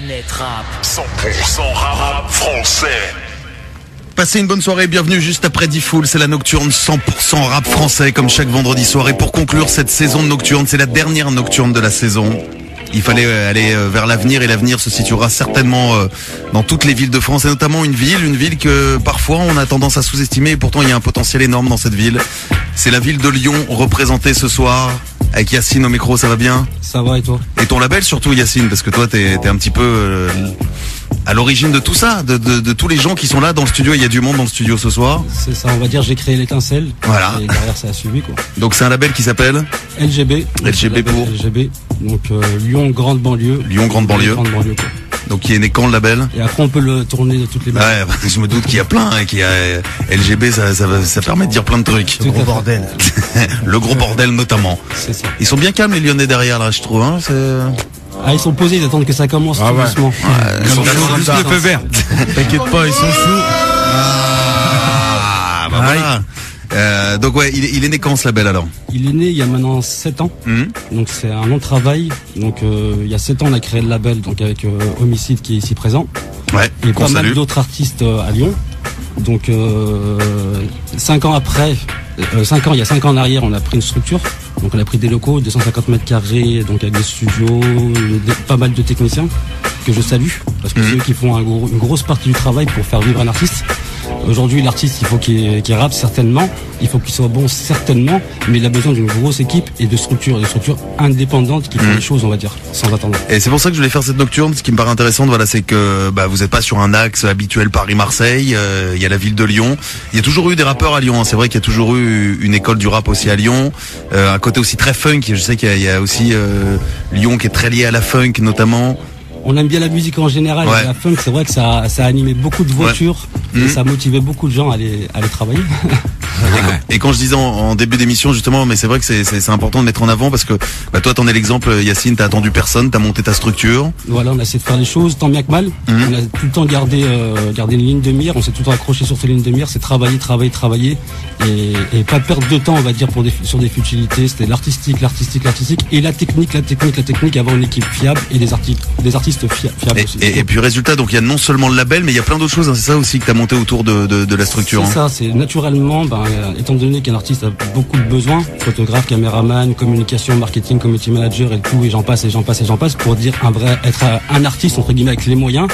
Planète Rap. 100% rap français. Passez une bonne soirée, bienvenue juste après D-Fool, c'est la nocturne 100% rap français comme chaque vendredi soir. Et pour conclure cette saison de nocturne, c'est la dernière nocturne de la saison. Il fallait aller vers l'avenir et l'avenir se situera certainement dans toutes les villes de France et notamment une ville que parfois on a tendance à sous-estimer et pourtant il y a un potentiel énorme dans cette ville. C'est la ville de Lyon représentée ce soir avec Yacine au micro, ça va bien ? Ça va et toi ? Et ton label surtout Yacine, parce que toi t'es un petit peu à l'origine de tout ça, de tous les gens qui sont là dans le studio. Il y a du monde dans le studio ce soir. C'est ça, on va dire j'ai créé l'étincelle. Voilà. Et derrière ça a suivi quoi. Donc c'est un label qui s'appelle LGB. LGB pour LGB. Donc Lyon Grande Banlieue. Lyon Grande Banlieue. Grande Banlieue quoi. Donc qui est né quand le label ? Et après on peut le tourner de toutes les manières. Ouais, je me doute qu'il y a plein, hein, qu'il y a LGB, ça permet de dire plein de trucs. Le gros bordel. Le gros bordel notamment. C'est ça. Ils sont bien calmes les Lyonnais derrière là, je trouve. Hein, Ah ils sont posés, ils attendent que ça commence tout doucement. ils sont juste le feu vert. T'inquiète pas, ils sont choux. Ah, bah voilà. Donc ouais, il est né quand ce label alors ? Il est né il y a maintenant 7 ans. Donc c'est un long travail. Donc il y a 7 ans on a créé le label donc avec Homicide qui est ici présent. Ouais. Et pas mal d'autres artistes à Lyon. Donc 5 ans après, il y a 5 ans en arrière, on a pris une structure. Donc on a pris des locaux, 250 mètres carrés, donc avec des studios, pas mal de techniciens que je salue parce que c'est eux qui font une grosse partie du travail pour faire vivre un artiste. Aujourd'hui, l'artiste, il faut qu'il rappe certainement, il faut qu'il soit bon certainement, mais il a besoin d'une grosse équipe et de structures indépendantes qui font les choses, on va dire, sans attendre. Et c'est pour ça que je voulais faire cette nocturne. Ce qui me paraît intéressant, voilà, c'est que vous n'êtes pas sur un axe habituel Paris-Marseille. Il y a la ville de Lyon. Il y a toujours eu des rappeurs à Lyon. Hein. C'est vrai qu'il y a toujours eu une école du rap aussi à Lyon. Un côté aussi très funk. Je sais qu'il y a aussi Lyon qui est très lié à la funk notamment. On aime bien la musique en général, ouais. Et la funk, c'est vrai que ça a animé beaucoup de voitures, et ça a motivé beaucoup de gens à aller travailler. Et quand je disais en début d'émission justement, mais c'est vrai que c'est important de mettre en avant parce que toi t'en es l'exemple, Yacine, t'as attendu personne, t'as monté ta structure. Voilà, on a essayé de faire les choses tant bien que mal. On a tout le temps gardé une ligne de mire, on s'est tout le temps accroché sur ces lignes de mire, c'est travailler et pas perdre de temps, on va dire, sur des futilités. C'était l'artistique et la technique, avoir une équipe fiable et des artistes fiables aussi. Et puis résultat, donc il y a non seulement le label, mais il y a plein d'autres choses, hein, c'est ça aussi que t'as monté autour de la structure. C'est ça, c'est naturellement, étant donné qu'un artiste a beaucoup de besoins, photographe, caméraman, communication, marketing, community manager et tout, et j'en passe, pour dire être un artiste entre guillemets avec les moyens.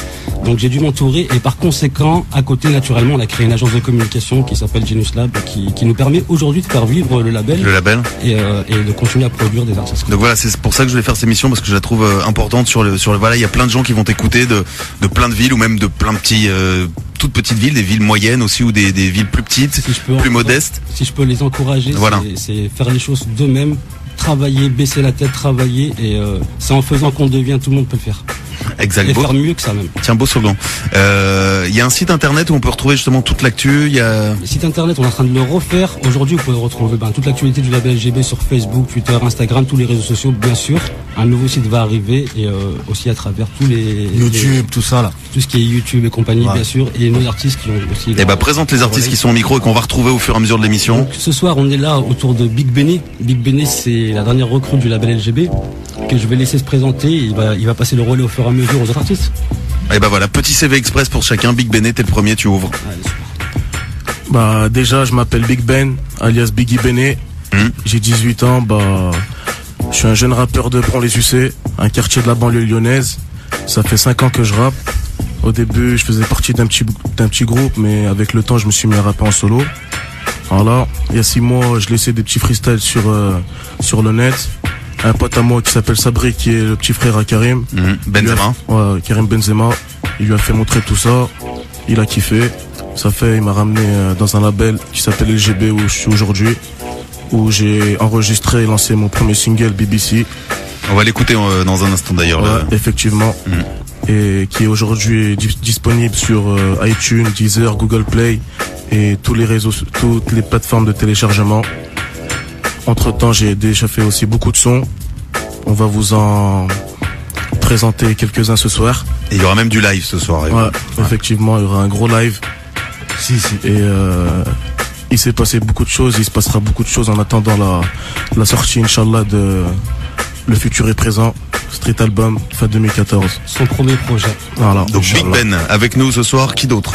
Donc j'ai dû m'entourer et par conséquent, à côté naturellement, on a créé une agence de communication qui s'appelle Genius Lab, qui nous permet aujourd'hui de faire vivre le label et de continuer à produire des artistes. Donc voilà, c'est pour ça que je voulais faire cette émission parce que je la trouve importante sur le voilà, il y a plein de gens qui vont t'écouter de plein de villes ou même de plein de petits toutes petites villes, des villes moyennes aussi ou des villes plus petites, plus modestes. Si je peux les encourager, voilà. C'est faire les choses d'eux-mêmes, travailler, baisser la tête, travailler et c'est en faisant qu'on devient, tout le monde peut le faire. Exact. Et faire mieux que ça même. Tiens, beau slogan. Il y a un site internet où on peut retrouver justement toute l'actu. Le site internet, on est en train de le refaire. Aujourd'hui, vous pouvez retrouver toute l'actualité du label LGB sur Facebook, Twitter, Instagram, tous les réseaux sociaux, bien sûr. Un nouveau site va arriver et aussi à travers tous les YouTube, tout ça là. Tout ce qui est YouTube et compagnie, bien sûr, et nos artistes qui ont aussi. Présente les artistes qui sont au micro et qu'on va retrouver au fur et à mesure de l'émission. Donc, ce soir, on est là autour de Big Benny. Big Benny, c'est la dernière recrue du label LGB que je vais laisser se présenter. Il va passer le relais au fur et à mesure aux autres artistes. Et voilà, petit CV express pour chacun. Big Benny, t'es le premier, tu ouvres. Allez, super. Déjà, je m'appelle Big Ben, alias Biggie Benny. J'ai 18 ans. Je suis un jeune rappeur de Bron-les-UC, un quartier de la banlieue lyonnaise. Ça fait 5 ans que je rappe. Au début, je faisais partie d'un petit groupe, mais avec le temps, je me suis mis à rapper en solo. Voilà. Il y a 6 mois, je laissais des petits freestyles sur le net. Un pote à moi qui s'appelle Sabri, qui est le petit frère à Karim. Benzema. Karim Benzema. Il lui a fait montrer tout ça. Il a kiffé. Il m'a ramené dans un label qui s'appelle LGB où je suis aujourd'hui. Où j'ai enregistré et lancé mon premier single BBC. On va l'écouter dans un instant d'ailleurs. Effectivement. Et qui est aujourd'hui disponible sur iTunes, Deezer, Google Play et toutes les plateformes de téléchargement. Entre temps, j'ai déjà fait aussi beaucoup de sons. On va vous en présenter quelques-uns ce soir. Et il y aura même du live ce soir. Effectivement, il y aura un gros live. Et il s'est passé beaucoup de choses. Il se passera beaucoup de choses en attendant la sortie, Inch'Allah, de Le Futur est Présent. Street Album, fin 2014. Son premier projet. Voilà. Donc Big Ben avec nous ce soir, qui d'autre?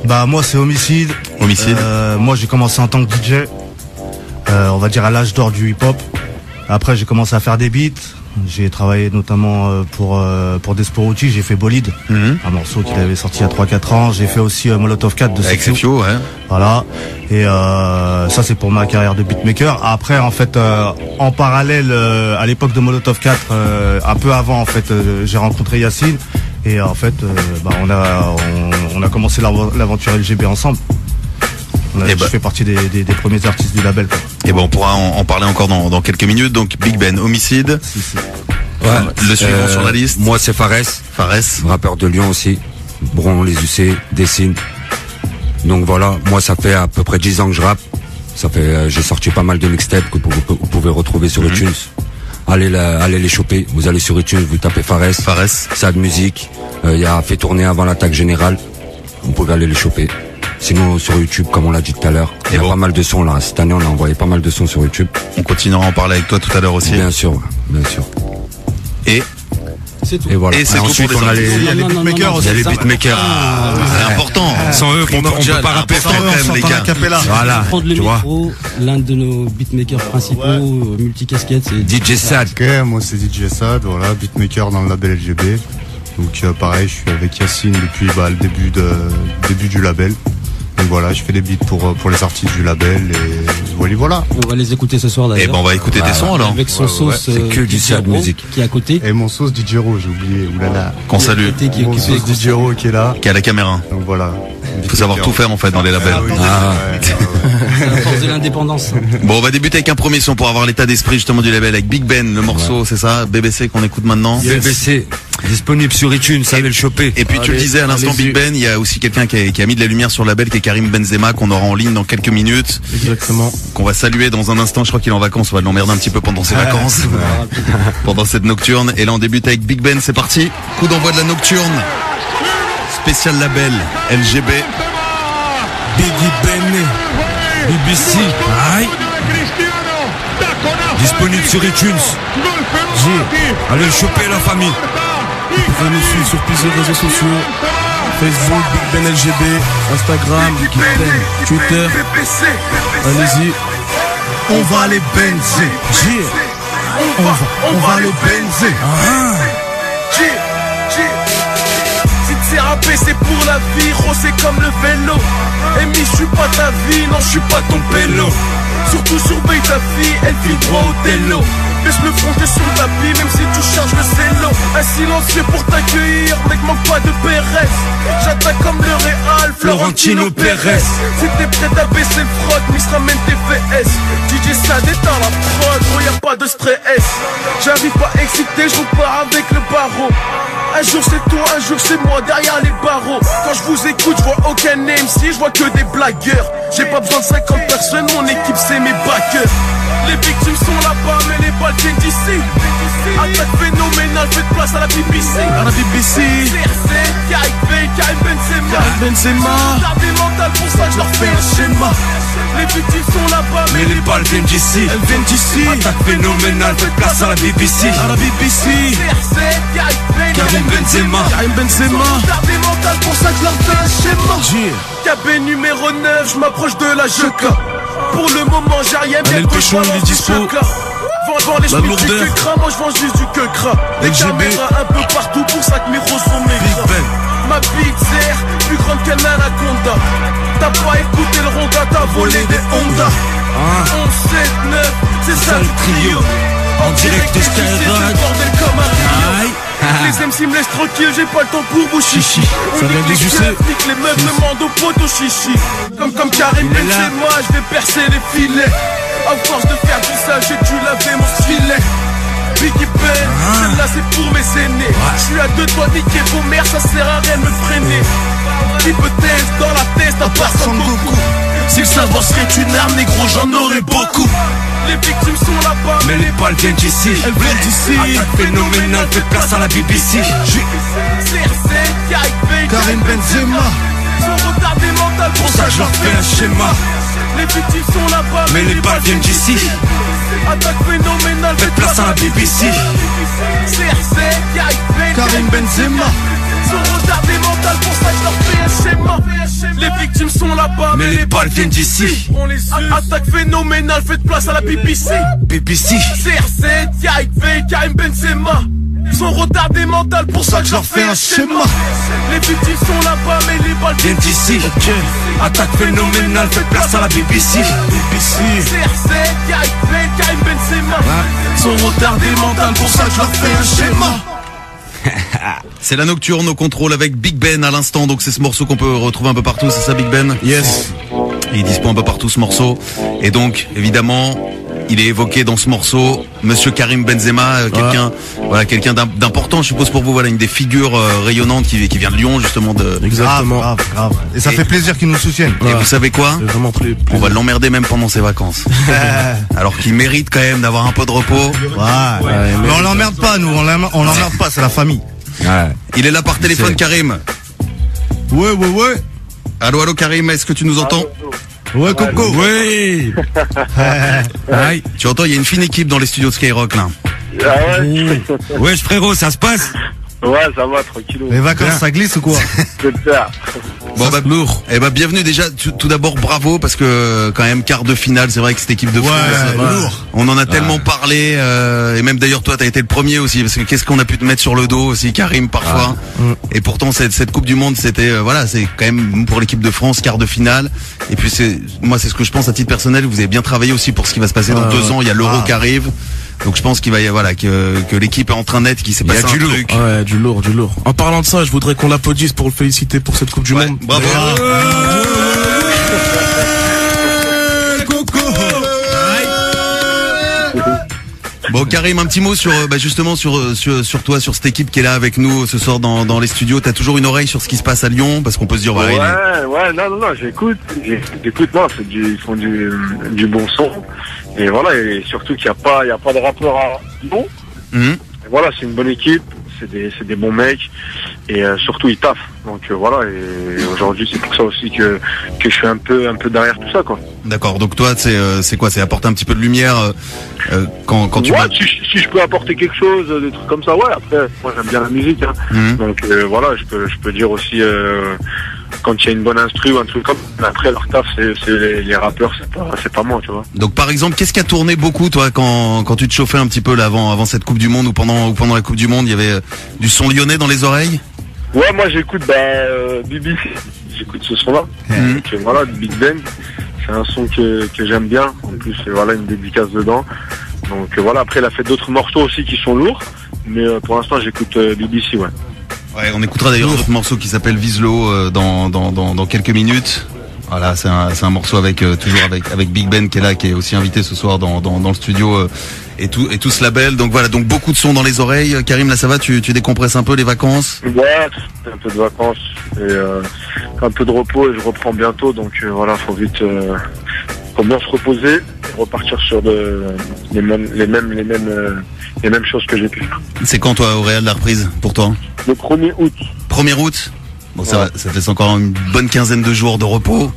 Bah moi c'est Homicide. Homicide. Moi j'ai commencé en tant que DJ, on va dire à l'âge d'or du hip-hop. Après j'ai commencé à faire des beats. J'ai travaillé notamment pour Desporucci, j'ai fait Bolide, un morceau qu'il avait sorti il y a 3-4 ans. J'ai fait aussi Molotov 4 de Avec Sefio. Sefio, ouais. Voilà. Et ça c'est pour ma carrière de beatmaker. Après en fait en parallèle à l'époque de Molotov 4, un peu avant en fait, j'ai rencontré Yacine et en fait on a commencé l'aventure LGB ensemble. Je fais partie des premiers artistes du label, quoi. Et bon, on pourra en parler encore dans quelques minutes. Donc Big Ben, Homicide. Ouais. Le suivant sur la liste. Moi c'est Fares, rappeur de Lyon aussi. Bron, les UC, Dessine. Donc voilà, moi ça fait à peu près 10 ans que je rappe. Ça fait, j'ai sorti pas mal de mixtapes que vous pouvez retrouver sur iTunes. Allez les choper. Vous allez sur iTunes, vous tapez Fares. Sad Music. Il y a fait tourner avant l'attaque générale. Vous pouvez aller les choper. Sinon sur YouTube, comme on l'a dit tout à l'heure, il y a pas mal de sons là. Cette année on a envoyé pas mal de sons sur YouTube. On continuera à en parler avec toi tout à l'heure aussi. Bien sûr, bien sûr. Et c'est tout. Et voilà. Et c'est ensuite tout pour on a les beatmakers aussi. Il y a les beatmakers. c'est important. Sans eux, on peut pas rapper important quand même, les gars. Voilà. Prendre le Tu vois. micro, l'un de nos beatmakers principaux, multicasquettes, c'est DJ Sad. Ok, moi c'est DJ Sad, voilà, beatmaker dans le label LGB. Donc pareil, je suis avec Yacine depuis le début du label. Donc voilà, je fais des beats pour les artistes du label et voilà. On va les écouter ce soir d'ailleurs. Et ben on va écouter tes sons alors. Avec son sauce C'est que du Sad Music qui est à côté. Et mon sauce DJ Ro, j'ai oublié, oulala. Qu'on salue. Mon sauce DJ Ro qui est là. Qui est à la caméra. Donc voilà. Il faut savoir tout faire en fait dans les labels. C'est la force de l'indépendance. Bon, on va débuter avec un premier son pour avoir l'état d'esprit justement du label avec Big Ben, le morceau, c'est ça, BBC qu'on écoute maintenant. BBC, disponible sur iTunes, ça allez le choper. Et puis tu le disais à l'instant, Big Ben, il y a aussi quelqu'un qui a mis de la lumière sur le label, qui est Karim Benzema, qu'on aura en ligne dans quelques minutes. Exactement. Qu'on va saluer dans un instant. Je crois qu'il est en vacances, on va l'emmerder un petit peu pendant ses vacances. Pendant cette nocturne. Et là on débute avec Big Ben, c'est parti. Coup d'envoi de la nocturne. Spécial label LGB. Biggie Bene, BBC, aïe. Disponible sur iTunes. Allez le choper la famille. Vous pouvez nous suivre sur plusieurs réseaux sociaux. Facebook, Big Ben LGB, Instagram, Big Ben, Twitter. Allez-y. On va les benzer. On va le benzer. Si t'es rappé c'est pour la vie, gros c'est comme le vélo. Amy je suis pas ta vie, non je suis pas ton pélo. Surtout surveille ta fille, elle file droit au télo. Laisse le front sur le tapis, même si tu charges le zélo. Un silencieux pour t'accueillir, mec manque pas de PRS. J'attaque comme le Real, Florentino Pérez. Si t'es prêt à baisser le froc, Miss ramène tes VS. DJ Sad éteint la prod, gros y'a pas de stress. J'arrive pas excité, je repars avec le barreau. Un jour c'est toi, un jour c'est moi derrière les barreaux. Quand je vous écoute, je vois aucun MC, je vois que des blagueurs. J'ai pas besoin de 50 personnes, mon équipe c'est mes backers. Les victimes sont là-bas, mais les balles viennent d'ici. Attaque phénoménale, faites place à la BBC. À la BBC. CRC, Karim Benzema. Gardez mental, pour ça que je leur fais un schéma. Les victimes sont là-bas, mais les balles viennent d'ici. Elles viennent d'ici. Attaque phénoménale, faites place à la BBC. À la BBC. CRC, Karim Benzema. Gardez mental, pour ça que je leur fais un schéma. KB numéro 9, je m'approche de la Jeca. Pour le moment j'ai rien, bien le péchon, il est dispo. Vends les schmitts du que cra, moi je vends juste du que cra. Les caméras un peu partout, pour ça que mes roses sont maigres. Ma bite serre, plus grande qu'un anaconda. T'as pas écouté le ronda, t'as volé des Honda. 11, 7, 9, c'est ça le trio. En direct de Skyrock, bordel comme un rio. Les MC me laissent tranquille, j'ai pas le temps pour vos chichis. Ça vient des UC. Les meufs me demandent au poteau chichi. Comme Karim Benzema, je vais percer les filets. À force de faire du sale, j'ai dû laver mon stylet. Biggie Ben, celle-là c'est pour mes aînés. Je suis à 2 doigts de niquer vos mères, ça sert à rien de me freiner. Hypothèse dans la tête, à part Son Goku. Si le savoir serait une arme, négro, j'en aurais beaucoup. Les victimes sont là-bas, Mais les balles viennent d'ici. elles viennent d'ici. Attaque phénoménale, faites place à la BBC. CRC, Karim Benzema. sont retardés mental, pour ça je leur fais un schéma. Les victimes sont là-bas, Mais les balles viennent d'ici. Attaque phénoménale, Faites place à la BBC. CR7, Karim Benzema. Sont retardés mental, pour ça que je leur fais un schéma. Les victimes sont là-bas, mais les balles viennent d'ici. On les attaque phénoménale, faites place à la BBC. BBC. CR7, Karim Benzema. Sont retardés mental, pour ça que je leur fais un schéma. Les victimes sont là-bas, mais les balles viennent d'ici. Attaque phénoménale, faites place à la BBC. CR7, Karim Benzema. Sont retardés mental, pour ça que je leur fais un schéma. C'est la nocturne au contrôle avec Big Ben à l'instant. Donc c'est ce morceau qu'on peut retrouver un peu partout, c'est ça Big Ben? Yes. Il est dispo un peu partout ce morceau. Et donc évidemment il est évoqué dans ce morceau Monsieur Karim Benzema, quelqu'un d'important je suppose pour vous, voilà une des figures rayonnantes qui vient de Lyon justement Exactement. Grave. Et ça fait plaisir qu'ils nous soutiennent. Et vous savez quoi? C'est vraiment On va l'emmerder même pendant ses vacances. Alors qu'il mérite quand même d'avoir un peu de repos. Mais on l'emmerde pas nous, on l'emmerde pas, c'est la famille. Ouais. Il est là par téléphone Karim. Ouais. Allô Karim, est-ce que tu nous entends? Ouais Coco. Oui. Aïe. Tu entends, il y a une fine équipe dans les studios de Skyrock là. Ah ouais. Ouais frérot, ça se passe? Ouais, ça va, tranquillou. Les vacances ça glisse ou quoi? Super. Bon bah lourd. Eh bah bienvenue déjà. Tout d'abord bravo parce que quand même quart de finale, c'est vrai que cette équipe de France, lourd. on en a tellement parlé et même d'ailleurs toi t'as été le premier aussi parce que qu'est-ce qu'on a pu te mettre sur le dos aussi Karim parfois. Et pourtant cette Coupe du Monde c'était c'est quand même pour l'équipe de France quart de finale. Et puis c'est ce que je pense à titre personnel. Vous avez bien travaillé aussi pour ce qui va se passer dans 2 ans. Il y a l'Euro qui arrive. Donc je pense qu'il va y avoir que l'équipe est en train d'être, qu'il s'est passé un truc. Ouais, du lourd. En parlant de ça, je voudrais qu'on l'applaudisse pour le féliciter pour cette Coupe du Monde. Bravo. Bon Karim, un petit mot sur justement sur toi, sur cette équipe qui est là avec nous ce soir dans les studios. T'as toujours une oreille sur ce qui se passe à Lyon parce qu'on peut se dire non, j'écoute, non, ils font du bon son et voilà, et surtout qu'il n'y a pas de rappeur à Lyon. Et voilà, c'est une bonne équipe, c'est des bons mecs et surtout ils taffent. Donc voilà, et aujourd'hui c'est pour ça aussi que je suis un peu derrière tout ça quoi. D'accord. Donc toi c'est quoi? C'est apporter un petit peu de lumière quand tu vas... si je peux apporter quelque chose, des trucs comme ça, ouais. Après moi j'aime bien la musique donc voilà, je peux dire aussi quand il y a une bonne instru ou un truc comme ça. Après leur taf c'est les rappeurs, c'est pas moi, tu vois. Donc par exemple, qu'est-ce qui a tourné beaucoup toi quand tu te chauffais un petit peu là avant cette Coupe du Monde ou pendant la Coupe du Monde, il y avait du son lyonnais dans les oreilles? Ouais, moi j'écoute BBC, j'écoute ce son-là. Donc voilà, Big Ben, c'est un son que j'aime bien. En plus, voilà une dédicace dedans. Donc voilà, après il a fait d'autres morceaux aussi qui sont lourds, mais pour l'instant j'écoute BBC, ouais. Ouais, on écoutera d'ailleurs d'autres morceaux qui s'appelle Vise-l'eau dans quelques minutes. Voilà, c'est un morceau toujours avec Big Ben qui est là, qui est aussi invité ce soir dans le studio et tout ce label. Donc voilà, donc beaucoup de sons dans les oreilles. Karim, là ça va, tu décompresses un peu les vacances? Ouais, un peu de vacances et un peu de repos et je reprends bientôt. Donc voilà, faut bien se reposer et repartir sur les mêmes choses que j'ai pu faire. C'est quand toi au Real la reprise pour toi? Le 1er août. 1er août? Bon, ça va, ça te laisse encore une bonne quinzaine de jours de repos.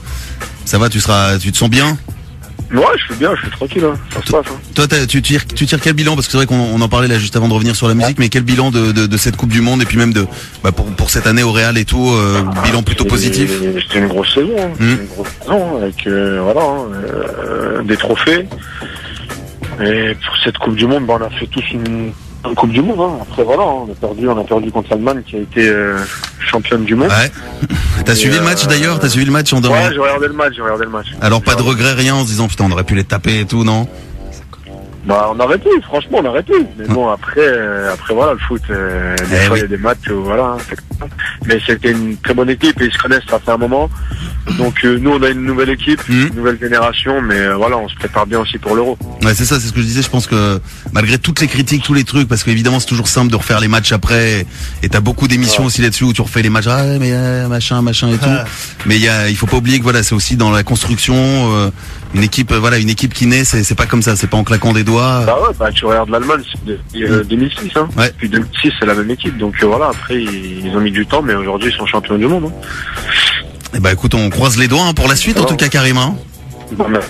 Ça va, tu te sens bien? Ouais, je suis bien, je suis tranquille, ça se passe. Toi, tu tires quel bilan? Parce que c'est vrai qu'on en parlait là juste avant de revenir sur la musique, mais quel bilan de cette Coupe du Monde et puis même pour cette année au Real et tout, bilan plutôt positif? C'était une grosse saison, une grosse saison avec des trophées. Et pour cette Coupe du Monde, on a fait tous une Coupe du Monde. Après voilà, on a perdu contre l'Allemagne qui a été championne du monde. Ouais. T'as suivi le match d'ailleurs? T'as suivi le match en dehors? Ouais, j'ai regardé le match. Alors pas de regret, rien en se disant putain on aurait pu les taper et tout, non? Bah on aurait pu, franchement on aurait pu. Mais bon après voilà le foot, des fois il y a des matchs voilà. Mais c'était une très bonne équipe et ils se connaissent, ça fait un moment. Donc nous on a une nouvelle équipe, une nouvelle génération, mais voilà on se prépare bien aussi pour l'Euro. Ouais c'est ça, c'est ce que je disais, je pense que malgré toutes les critiques, tous les trucs, parce qu'évidemment c'est toujours simple de refaire les matchs après, et t'as beaucoup d'émissions aussi là-dessus où tu refais les matchs, machin et tout. Mais il faut pas oublier que voilà c'est aussi dans la construction, une équipe qui naît, c'est pas comme ça, c'est pas en claquant des doigts. Bah ouais, tu regardes l'Allemagne, c'est depuis 2006 Ouais. Depuis 2006 c'est la même équipe, donc voilà après ils ont mis du temps, mais aujourd'hui ils sont champions du monde. Et bah écoute, on croise les doigts pour la suite en tout cas Karim.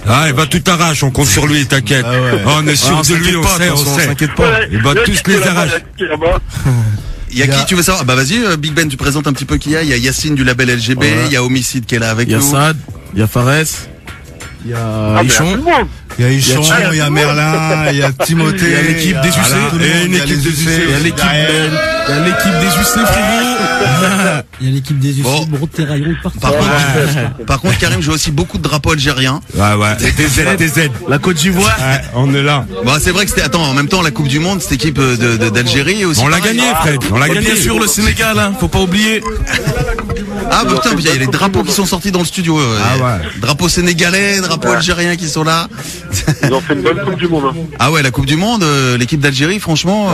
Ah, il va tout arrache, on compte sur lui, t'inquiète. Ah ouais. On est sûr de lui, on sait. T'inquiète pas. Il va tous les arracher. Il y a qui tu veux savoir? Bah vas-y, Big Ben, tu présentes un petit peu qui y a. Il y a Yacine du label LGB, il y a Homicide qui est là avec Il y a nous. Sad, il y a Fares, il y a Ichon. Il y a Ichon, il y a Merlin, il y a Timothée. Il y a l'équipe des UC. Et une équipe des UC. Il y a l'équipe il y a l'équipe des UC, frérot. Il y a l'équipe des UC, Bon. Terraillon, partout. Par contre, Karim joue aussi beaucoup de drapeaux algériens. Ouais. TZ. La Côte d'Ivoire. Ouais, on est là. Bon, c'est vrai que c'était, attends, en même temps, la Coupe du Monde, cette équipe d'Algérie est aussi. On l'a pareil. gagné, Fred. On l'a Et gagné. bien sûr, le Sénégal, hein. Faut pas oublier. Ah, bah, putain, il y a les drapeaux qui sont sortis dans le studio. Ah ouais. Drapeaux sénégalais, drapeaux algériens qui sont là. Ils ont fait une bonne Coupe du Monde. Hein. Ah ouais, la Coupe du Monde, l'équipe d'Algérie, franchement.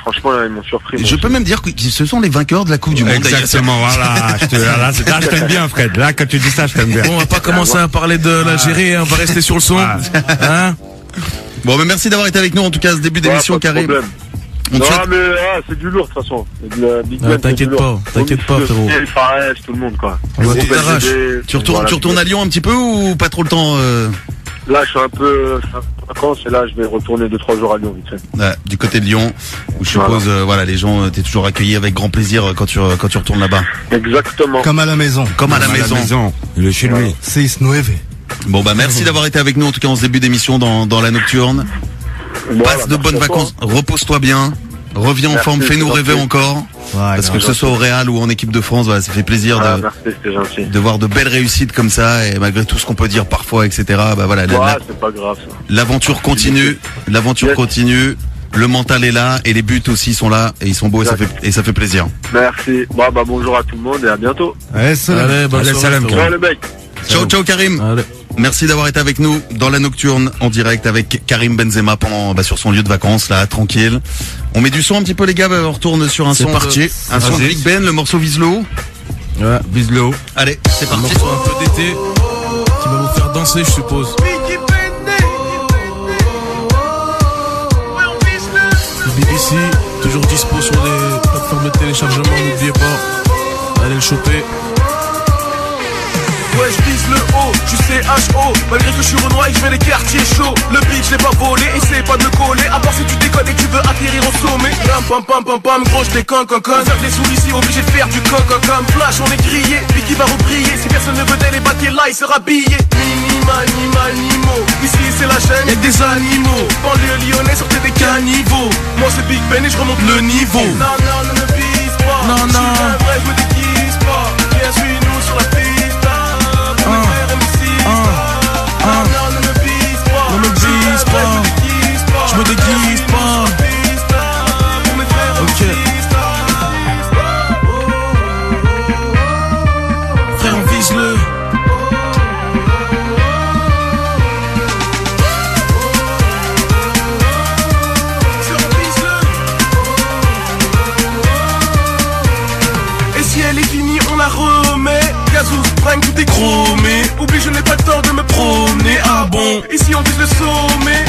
Franchement, ils m'ont surpris. Je peux même dire que ce sont les vainqueurs de la Coupe du Monde. Exactement, voilà. Là, je t'aime bien, Fred. Là, quand tu dis ça, je t'aime bien. Bon, on va pas commencer à parler de l'Algérie, hein. On va rester sur le son. Hein? Bon, bah, merci d'avoir été avec nous, en tout cas, ce début d'émission, Karim. On te Non, souhaite- mais c'est du lourd, de toute façon. Big Ben, t'inquiète pas, frérot. Il paraît, tout le monde, quoi. On va tout arrache. Tu retournes à Lyon un petit peu ou pas trop le temps Là, je suis un peu en vacances et là, je vais retourner 2-3 jours à Lyon, vite fait. du côté de Lyon, où je suppose, voilà, les gens, t'es toujours accueillis avec grand plaisir quand tu retournes là-bas. Exactement. Comme à la maison. Comme à la maison. Il est chez lui. 6-9. Bon, bah, merci d'avoir été avec nous, en tout cas, en ce début d'émission dans la nocturne. Passe de bonnes vacances, repose-toi bien, reviens en forme, fais-nous rêver encore. Parce que ce soit au Real ou en équipe de France, voilà, ça fait plaisir merci, c'était gentil. de voir de belles réussites comme ça, et malgré tout ce qu'on peut dire parfois, etc. Bah voilà, C'est pas grave, ça. l'aventure continue, le mental est là, et les buts aussi sont là, et ils sont beaux, et ça fait plaisir. Merci. Bon, bah, bonjour à tout le monde et à bientôt. Allez, salam. Allez, bonne soirée, salam. frérot. Ciao, les mecs. Ciao Karim. Allez. Merci d'avoir été avec nous dans la nocturne en direct avec Karim Benzema sur son lieu de vacances là, tranquille. On met du son un petit peu les gars, on retourne sur un C'est son parti. un son de Big Ben, le morceau Vise le haut. Ouais. Vise le haut. Allez, c'est Un parti. morceau un peu d'été qui va vous faire danser, je suppose. BBC, toujours dispo sur les plateformes de téléchargement, n'oubliez pas, allez le choper. Ouais, je vise le haut, tu sais H.O. Malgré que je suis Renoir et que je mets les quartiers chauds. Le beat, je l'ai pas volé, essaye pas de me coller. À part si tu déconnes et que tu veux atterrir au sommet. Pam pam pam pam, gros, j'étais con. Les souris ici, obligé de faire du con. Flash, on est grillé, puis qui va rebriller. Si personne ne veut d'aller baquer là, il sera billé. Nimo. Ici, c'est la chaîne, y'a que des animaux. Banlieue lyonnais, sortez des caniveaux. Moi, c'est Big Ben et je remonte le niveau. Non, ne me vise pas. Non. Je suis un vrai, je me déguise pas. Viens, suis-nous sur la piste. Non, ne me vise pas. Ne me vise pas. Je me déguise pas. Ok. Frère, on vise le. Et si elle est finie, on la remet. Gazou, Spring, tout est chromé. Oublie, je n'ai pas le temps de me promener. Ah bon, ici on vise le sommet.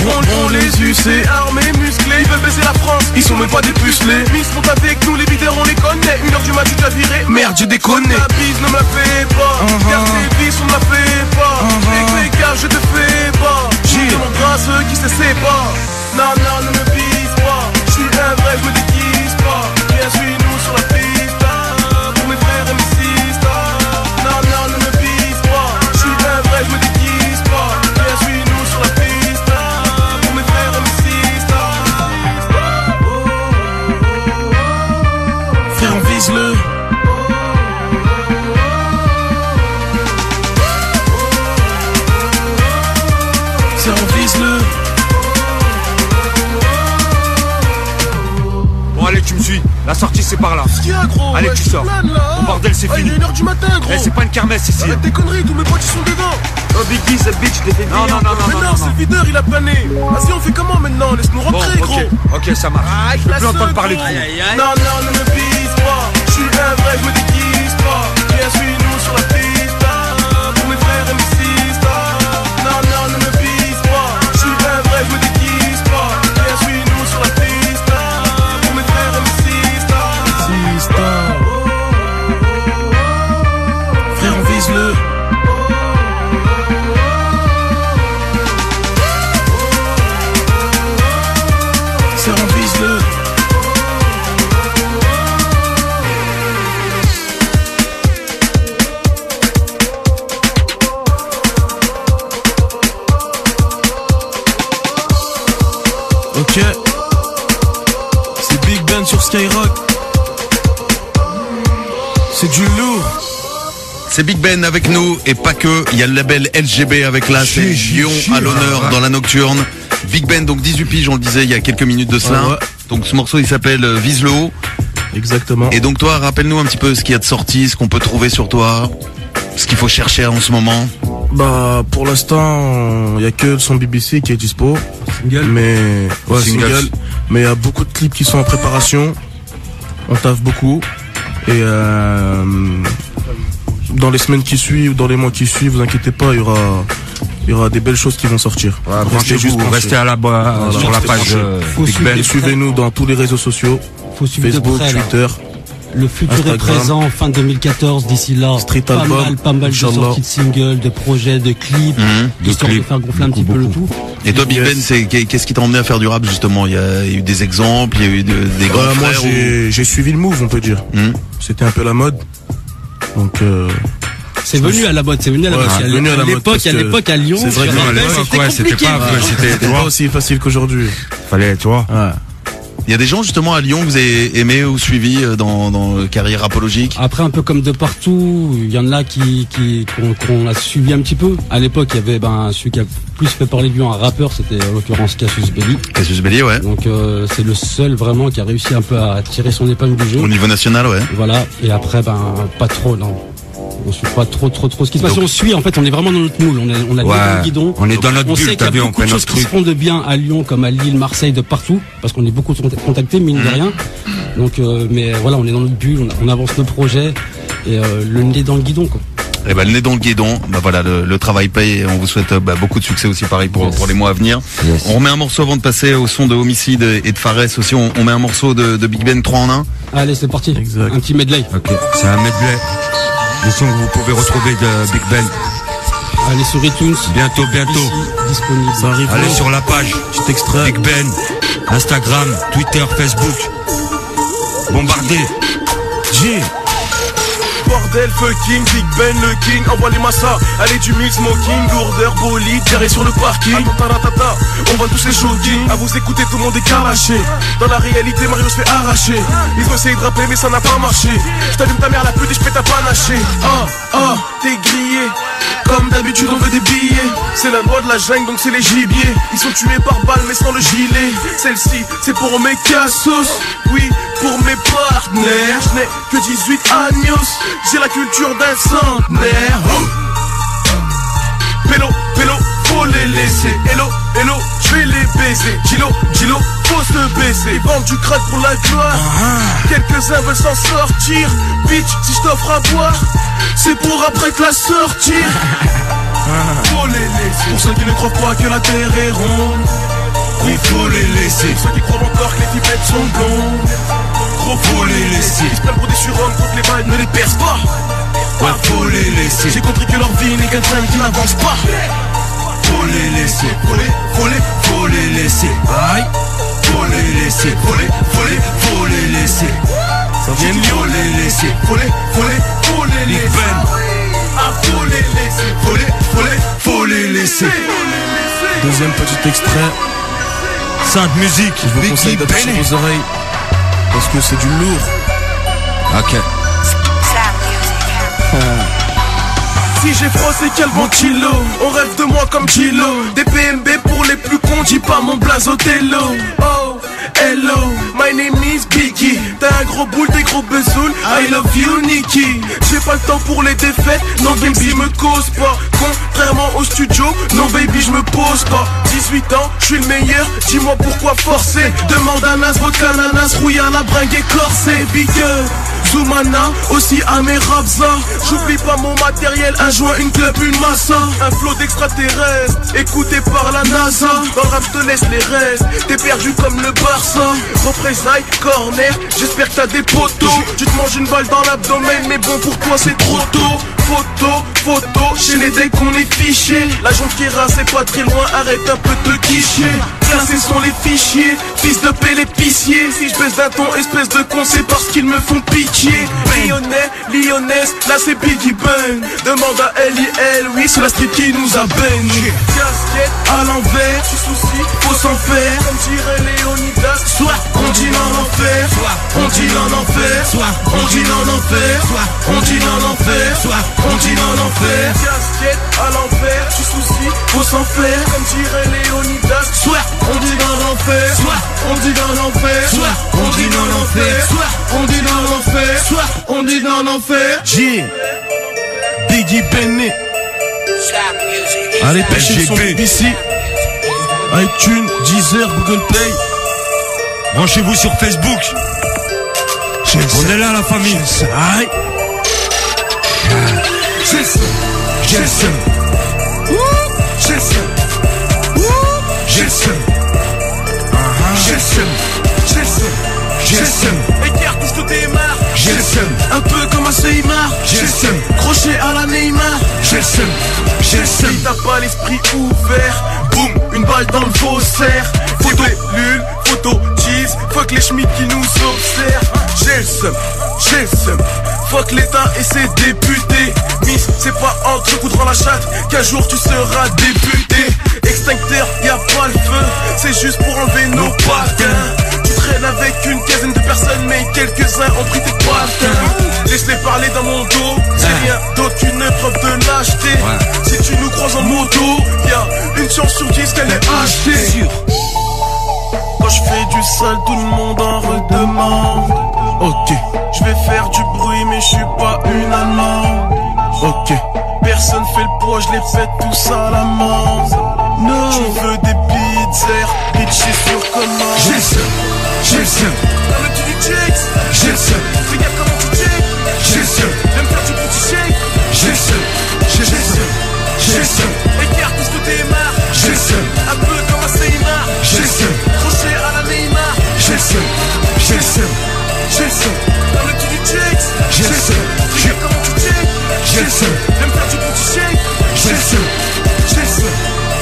On les UC, armés, musclés. Ils veulent baiser la France, ils sont même pas des pucelés. Miss monte avec nous, les videurs on les connaît. 1h du mat, tu t'as viré. Merde, j'ai déconné. La bise ne me la fais pas. Garde tes vis, on me la fait pas. Et que les gars, je te fais pas. J'ai mon bras, ceux qui se séparent. Non, ne me vise pas. Je suis un vrai, je me déguise pas. Viens, suis-nous sur la piste. Pour mes frères et mes sisters. Non, ne me vise pas. Je suis un vrai, je me déguise pas. Viens, suis-nous sur la piste. Pour mes frères et mes sisters. Frère, on vise le. Frère, on vise le. Bon, allez, tu me suis. La sortie, c'est par là. Qu'est-ce qu'il y a, gros? Allez, Ouais, tu je sors. plane, là. Bon, bordel, c'est fini. Il est 1h du matin, gros. Eh, c'est pas une kermesse ici. Arrête tes conneries, tous mes potes ils sont dedans. Oh Biggie, cette bitch, je l'ai fait Non, Mais non, c'est le videur, il a plané. Vas-y, on fait comment maintenant? Laisse-nous Bon, rentrer, gros. ok, ça marche. Ah, Je peux plus entendre parler de vous. Non, ne me vise pas. Je suis un vrai, je me déguise pas. Viens, suis-nous sur la piste. Pour mes frères et mes sisters. Non, ne me vise pas. Je suis un vrai, je me déguise pas. Viens, suis-nous sur la piste. Pour mes frères et mes sisters. Frère, on vise le. Ok. C'est Big Ben sur Skyrock. C'est du lourd. C'est Big Ben avec nous et pas que, il y a le label LGB avec là, c'est Lyon à l'honneur dans la nocturne. Big Ben, donc 18 piges, on le disait il y a quelques minutes de cela. Ouais. Donc ce morceau il s'appelle Vise le haut. Exactement. Et donc toi, rappelle-nous un petit peu ce qu'il y a de sorti, ce qu'on peut trouver sur toi, ce qu'il faut chercher en ce moment. Bah pour l'instant, il y a que le son BBC qui est dispo. Single. Mais ouais, Single. Mais il y a beaucoup de clips qui sont en préparation. On taffe beaucoup. Et dans les semaines qui suivent, dans les mois qui suivent, vous inquiétez pas, il y aura des belles choses qui vont sortir. Ouais, restez à la Voilà, sur la restez page branchés. Big Ben. Et suivez-nous dans tous les réseaux sociaux. Faut suivre Facebook, de près, là. Twitter. Le futur Instagram. est présent, fin 2014, d'ici là. Street pas album, mal de Inch'Allah. sorties de singles, de projets, de clips, histoire de faire gonfler un petit peu le tout. Et toi Big Ben, qu'est-ce qui t'a emmené à faire du rap justement? Il y a eu des exemples, il y a eu des grands Moi frères j'ai suivi le move, on peut dire. C'était un peu la mode. Donc c'est venu à la mode, c'est venu à la Ouais, mode. c'est venu à la mode parce À l'époque, à Lyon, c'est vrai que c'était pas aussi facile qu'aujourd'hui. Fallait, tu vois. Ouais. Il y a des gens justement à Lyon que vous avez aimé ou suivi dans carrière rapologique? Après, un peu comme de partout, il y en a qu'on a suivi un petit peu. À l'époque, il y avait celui qui a plus fait parler de lui, un rappeur, c'était en l'occurrence Cassius Belli. Cassius Belli, ouais. Donc c'est le seul vraiment qui a réussi un peu à tirer son épingle du jeu. Au niveau national, ouais. Voilà. Et après, pas trop, non. On suit pas trop ce qui se passe. Donc, on suit, en fait, on est vraiment dans notre moule. On a Ouais, dans le guidon. on est dans notre On bulle, sait qu'il y t'as a vu, on beaucoup de fait choses notre qui se truc. font de bien à Lyon, comme à Lille, Marseille, de partout, parce qu'on est beaucoup contactés, mine de rien. Donc, mais voilà, on est dans notre bulle, on avance nos projets et le nez dans le guidon, quoi. Eh ben, le nez dans le guidon, voilà, le travail paye et on vous souhaite beaucoup de succès aussi pareil pour les mois à venir. Yes. On remet un morceau avant de passer au son de Homicide et de Fares aussi, on met un morceau de Big Ben 3 en 1. Allez, c'est parti. Exact. Un petit medley. Ok, c'est un medley. Le son que vous pouvez retrouver de Big Ben. Allez sur iTunes. Bientôt. Ici, disponible. Ça arrive. Allez sur la page Petit extrait. Big Ben, Instagram, Twitter, Facebook. Bombardez. J. Bordel fucking Big Ben le king, envoie les massas. Allez du mix smoking, lourdeur bolide, garé sur le parking. Taratata, on va tous les shooting. À vous écouter tout le monde est caraché. Dans la réalité Mario se fait arracher. Ils ont essayé de rapper mais ça n'a pas marché. Je t'allume ta mère la pute et je pète ta panaché. T'es grillé. Comme d'habitude on veut des billets. C'est la loi de la jungle donc c'est les gibiers. Ils sont tués par balle mais sans le gilet. Celle-ci c'est pour mes cassos. Oui, pour mes partenaires. Je n'ai que 18 agnos. J'ai la culture d'un centenaire. Pélo, faut les laisser. Hello, je vais les baiser. Gilo, faut se baisser. Ils vendent du crack pour la gloire. Quelques-uns veulent s'en sortir. Bitch, si je t'offre à boire, c'est pour après te la sortir. Faut les laisser. Pour ceux qui ne croient pas que la terre est ronde, il faut les laisser. Pour ceux qui croient encore que les pipettes sont blondes, gros faut les laisser. Ils se prennent pour des surhommes quand les balles ne les percent pas. Ouais, faut les laisser. J'ai compris que leur vie n'est qu'un train qui n'avance pas. Faut les laisser, faut les laisser. Aïe, faut les laisser, faut les laisser. Ça vient de Faut les laisser, faut les laisser. Ah, faut les laisser, faut les laisser. Deuxième petit extrait. Sainte musique. Je vous conseille d'attacher vos oreilles parce que c'est du lourd. Ok. Si j'ai froid c'est quel bon kilo. On rêve de moi comme Gilo. Des PMB pour les plus cons, dis pas mon blaze Othello. Oh, hello, my name is Biggie. T'as un gros boule, des gros besouls, I love you Nicky. J'ai pas le temps pour les défaites, non baby me cause pas. Contrairement au studio, non baby je me pose pas. 18 ans, je suis le meilleur, dis-moi pourquoi forcer. Demande à Nas, votre cananas, rouille à la bringue écorcée. Big Zoumana, aussi à mes rapsa. J'oublie pas mon matériel, un joint, une club, une massa. Un flot d'extraterrestres, écouté par la NASA. Dans le rap, je te laisse les restes, t'es perdu comme le Barça. Représailles, corner, j'espère que t'as des potos. Tu te manges une balle dans l'abdomen, mais bon pour toi c'est trop tôt. Photo, chez les decks on est fiché. La jambe qui rase c'est pas très loin, arrête un peu de quicher. Classés sont les fichiers, fils de paix l'épicier. Si je baisse d'un ton, espèce de con, c'est parce qu'ils me font pitié. Lyonnaise, là c'est Biggie Ben. Demande à L.I.L, oui c'est la street qui nous a baigné. Casquette à l'envers, tu soucis, faut s'en faire. Comme dirait Léonidas, soit on dit non l'enfer, soit on dit non l'enfer, soit on dit non l'enfer, soit on dit non l'enfer, soit on dit non l'enfer. Casquette à l'envers, tu soucis, faut s'en faire. Comme dirait Léonidas, soit on dit non l'enfer, soit on dit non l'enfer, soit on dit non l'enfer, soit on dit non l'enfer, soit on dit non l'enfer. J. Biggie Benny. Allez pêcher le son BBC, iTunes, Deezer, Google Play. Branchez-vous sur Facebook. On est là la famille. Aïe. Jason, Jason, Jason, Jason, Jason, Jason, Jason. Écarte tout ce que t'es marre. Jason, un peu comme un Seymar. Jason, crochet à la Neymar. Jason, Jason, si t'as pas l'esprit ouvert, boum, une balle dans le faussaire. Photo lul, photo cheese, fuck les schmitts qui nous observent. Jason, Jason, fuck l'État et ses députés. Miss, c'est pas en te coudrant la chatte qu'un jour tu seras député. Extincteur, y'a pas le feu, c'est juste pour enlever nos patins. Tu traînes avec une quinzaine de personnes, mais quelques-uns ont pris tes patins. Laisse-les parler dans mon dos, c'est rien d'autre qu'une preuve de lâcheté. Si tu nous croises en moto, y'a une chance sur 10 qu'elle est achetée. Quand je fais du sale, tout le monde en redemande. Ok, Je vais faire du bruit, mais je suis pas une amende. ok. Personne fait le poids, je les fais tous à la main. No. Tu veux des pizzas, bitches sur commande. Jason, Jason, dans le du Jakes. Jason, fais gaffe comment tu check. Jason, j'aime faire du petit shake. Jason, Jason, Jason, écarte tout ce que t'es marre. Jason, un peu comme un Seymar. Jason, crochet à la Neymar. Jason, Jason, Jason, dans le du Jakes. Jason, fais gaffe comment tu check. Jason, j'aime faire du petit shake. Jason, Jason,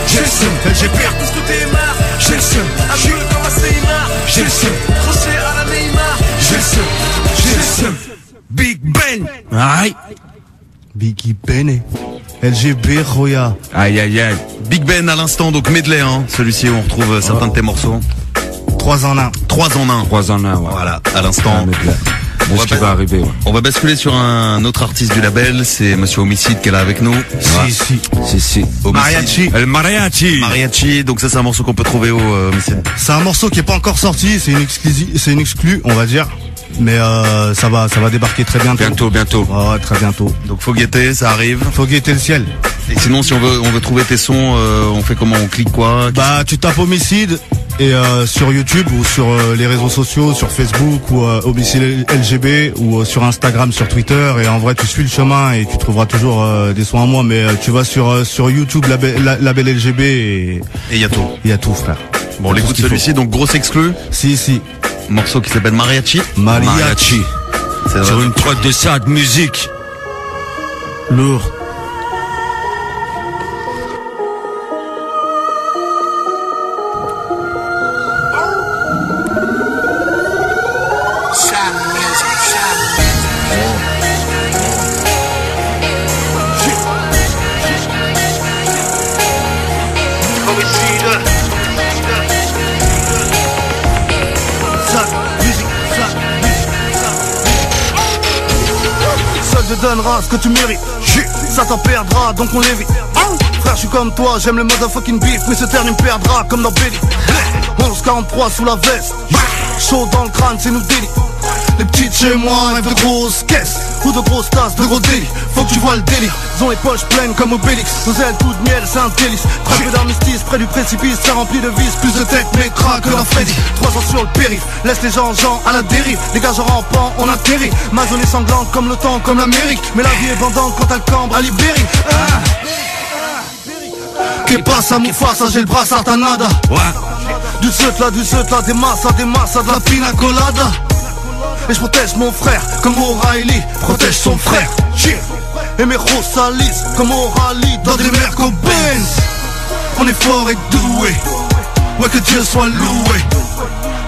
Jason, j'ai peur tout ce que t'es marre. Jason, un peu comme un Seymar. Jason, crochet à la Neymar. Jason, Jason, Big Ben. Aïe. Biggie Benny. LGB Roya. Aïe aïe aïe. Big Ben à l'instant, donc medley, hein. Celui-ci où on retrouve certains de tes morceaux. 3 en 1. 3 en 1. 3 en 1, ouais. Voilà, à l'instant. On va, va arriver, ouais. On va basculer sur un autre artiste du label, c'est Monsieur Homicide qui est là avec nous. Si. Mariachi. El Mariachi. Mariachi, donc ça c'est un morceau qu'on peut trouver au Homicide. C'est un morceau qui est pas encore sorti, c'est une exclue, on va dire. Mais ça va débarquer très bientôt. Bientôt. Ouais, très bientôt. Donc faut guetter, ça arrive. Faut guetter le ciel. Et sinon si on veut trouver tes sons, on fait comment? On clique quoi? Bah tu tapes Homicide et sur YouTube ou sur les réseaux sociaux, sur Facebook ou Homicide LGB ou sur Instagram, sur Twitter, et en vrai tu suis le chemin et tu trouveras toujours des sons à moi. Mais tu vas sur YouTube label LGB et il y a tout. Il y a tout, frère. Bon, on l'écoute celui-ci, donc grosse exclu. Si. Morceau qui s'appelle Mariachi. Mariachi. Sur une prod de sad musique. Lourd. te donnera ce que tu mérites. Ça t'en perdra, donc on l'évite. Frère, je suis comme toi, j'aime le motherfucking beef, mais ce terme il me perdra comme dans Billy. 11-43 sous la veste, chaud dans le crâne, c'est nous délit. Les petites chez moi rêvent de grosses caisses ou de grosses tasses de gros délits. Faut que tu vois le délire, ils ont les poches pleines comme Obélix. Nos ailes tout de miel, c'est un délice. Très peu d'armistice, près du précipice, ça remplit de vis. Plus de tête, mais craque que dans Freddy. 3 ans sur le périph', laisse les gens à la dérive. Les gars genre en pan, on atterrit. Ma zone est sanglante comme le temps, comme l'Amérique. Mais la vie est bandante quand elle cambre à Libérie. Que passa Mufasa, j'ai le brassard à nada. Du seut là, des massas, de la pina colada. Et je protège mon frère comme O'Reilly protège son frère. Et mes Rosalis comme O'Reilly dans des Merco-Benz. On est fort et doué, ouais que Dieu soit loué.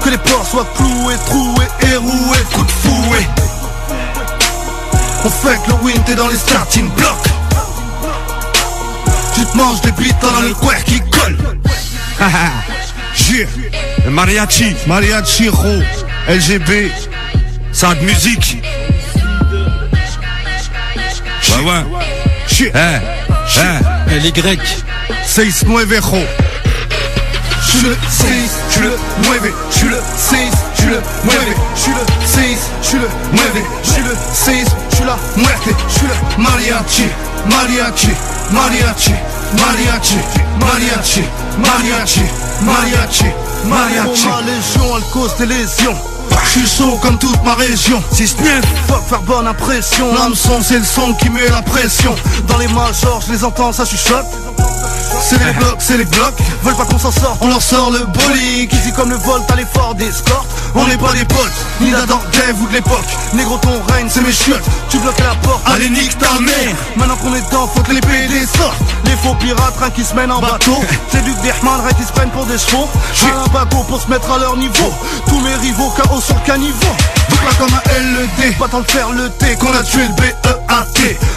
Que les ports soient cloués, troués et roués, coup de fouet. On fait que le win, t'es dans les starting blocks. Tu te manges des bites dans le coin qui colle. Le mariachi. Mariachi Ro. LGB. Sad musique. Ouais. Les Grecs. 6 9 Ro. Je suis le 6, je suis le 9, je suis le 6, je suis le 9, je suis le 6, je suis le 9, je suis le 6, je suis la muerte, je suis le mariachi, mariachi, mariachi, mariachi, mariachi, mariachi, mariachi, mariachi. Pour ma légion, elle cause des lésions. Je suis chaud comme toute ma région. 6-9, faut faire bonne impression. L'hameçon c'est le son qui met la pression. Dans les majors, je les entends, ça chuchote. C'est les blocs, veulent pas qu'on s'en sorte, on leur sort le bolide. Easy comme le vol, t'as l'effort d'escorte. On n'est pas des potes, ni d'Adam Dave ou de l'époque. Négro ton règne, c'est mes chiottes. Tu bloques la porte, allez nique ta mère. Maintenant qu'on est dedans, faut que les PD sortent. Les faux pirates, rien qui se mènent en bateau. C'est du Birman, rien qui se prennent pour des chevaux. J'ai un bagot pour se mettre à leur niveau. Tous mes rivaux, KO sur le caniveau. Donc là comme un LED, pas tant de faire le T qu'on a tué le BEAT.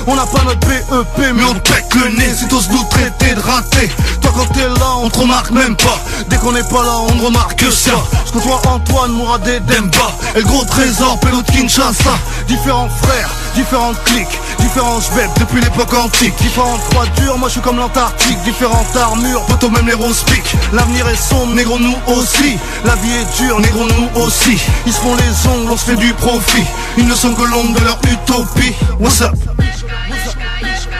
On n'a pas notre BEP mais on te pète le nez. Si t'oses nous traiter de raté. Toi quand t'es là on te remarque même pas. Dès qu'on n'est pas là on ne remarque que ça. Je côtoie Antoine Mourad et Demba. Et le gros trésor Pélo de Kinshasa. Différents frères, différentes cliques, différents jbeb depuis l'époque antique. Différentes froids durs, moi je suis comme l'Antarctique. Différentes armures, poteau même les roses piques. L'avenir est sombre, négro nous aussi. La vie est dure, négro nous aussi. Ils se font les ongles, on se fait du profit. Ils ne sont que l'ombre de leur utopie. What's up?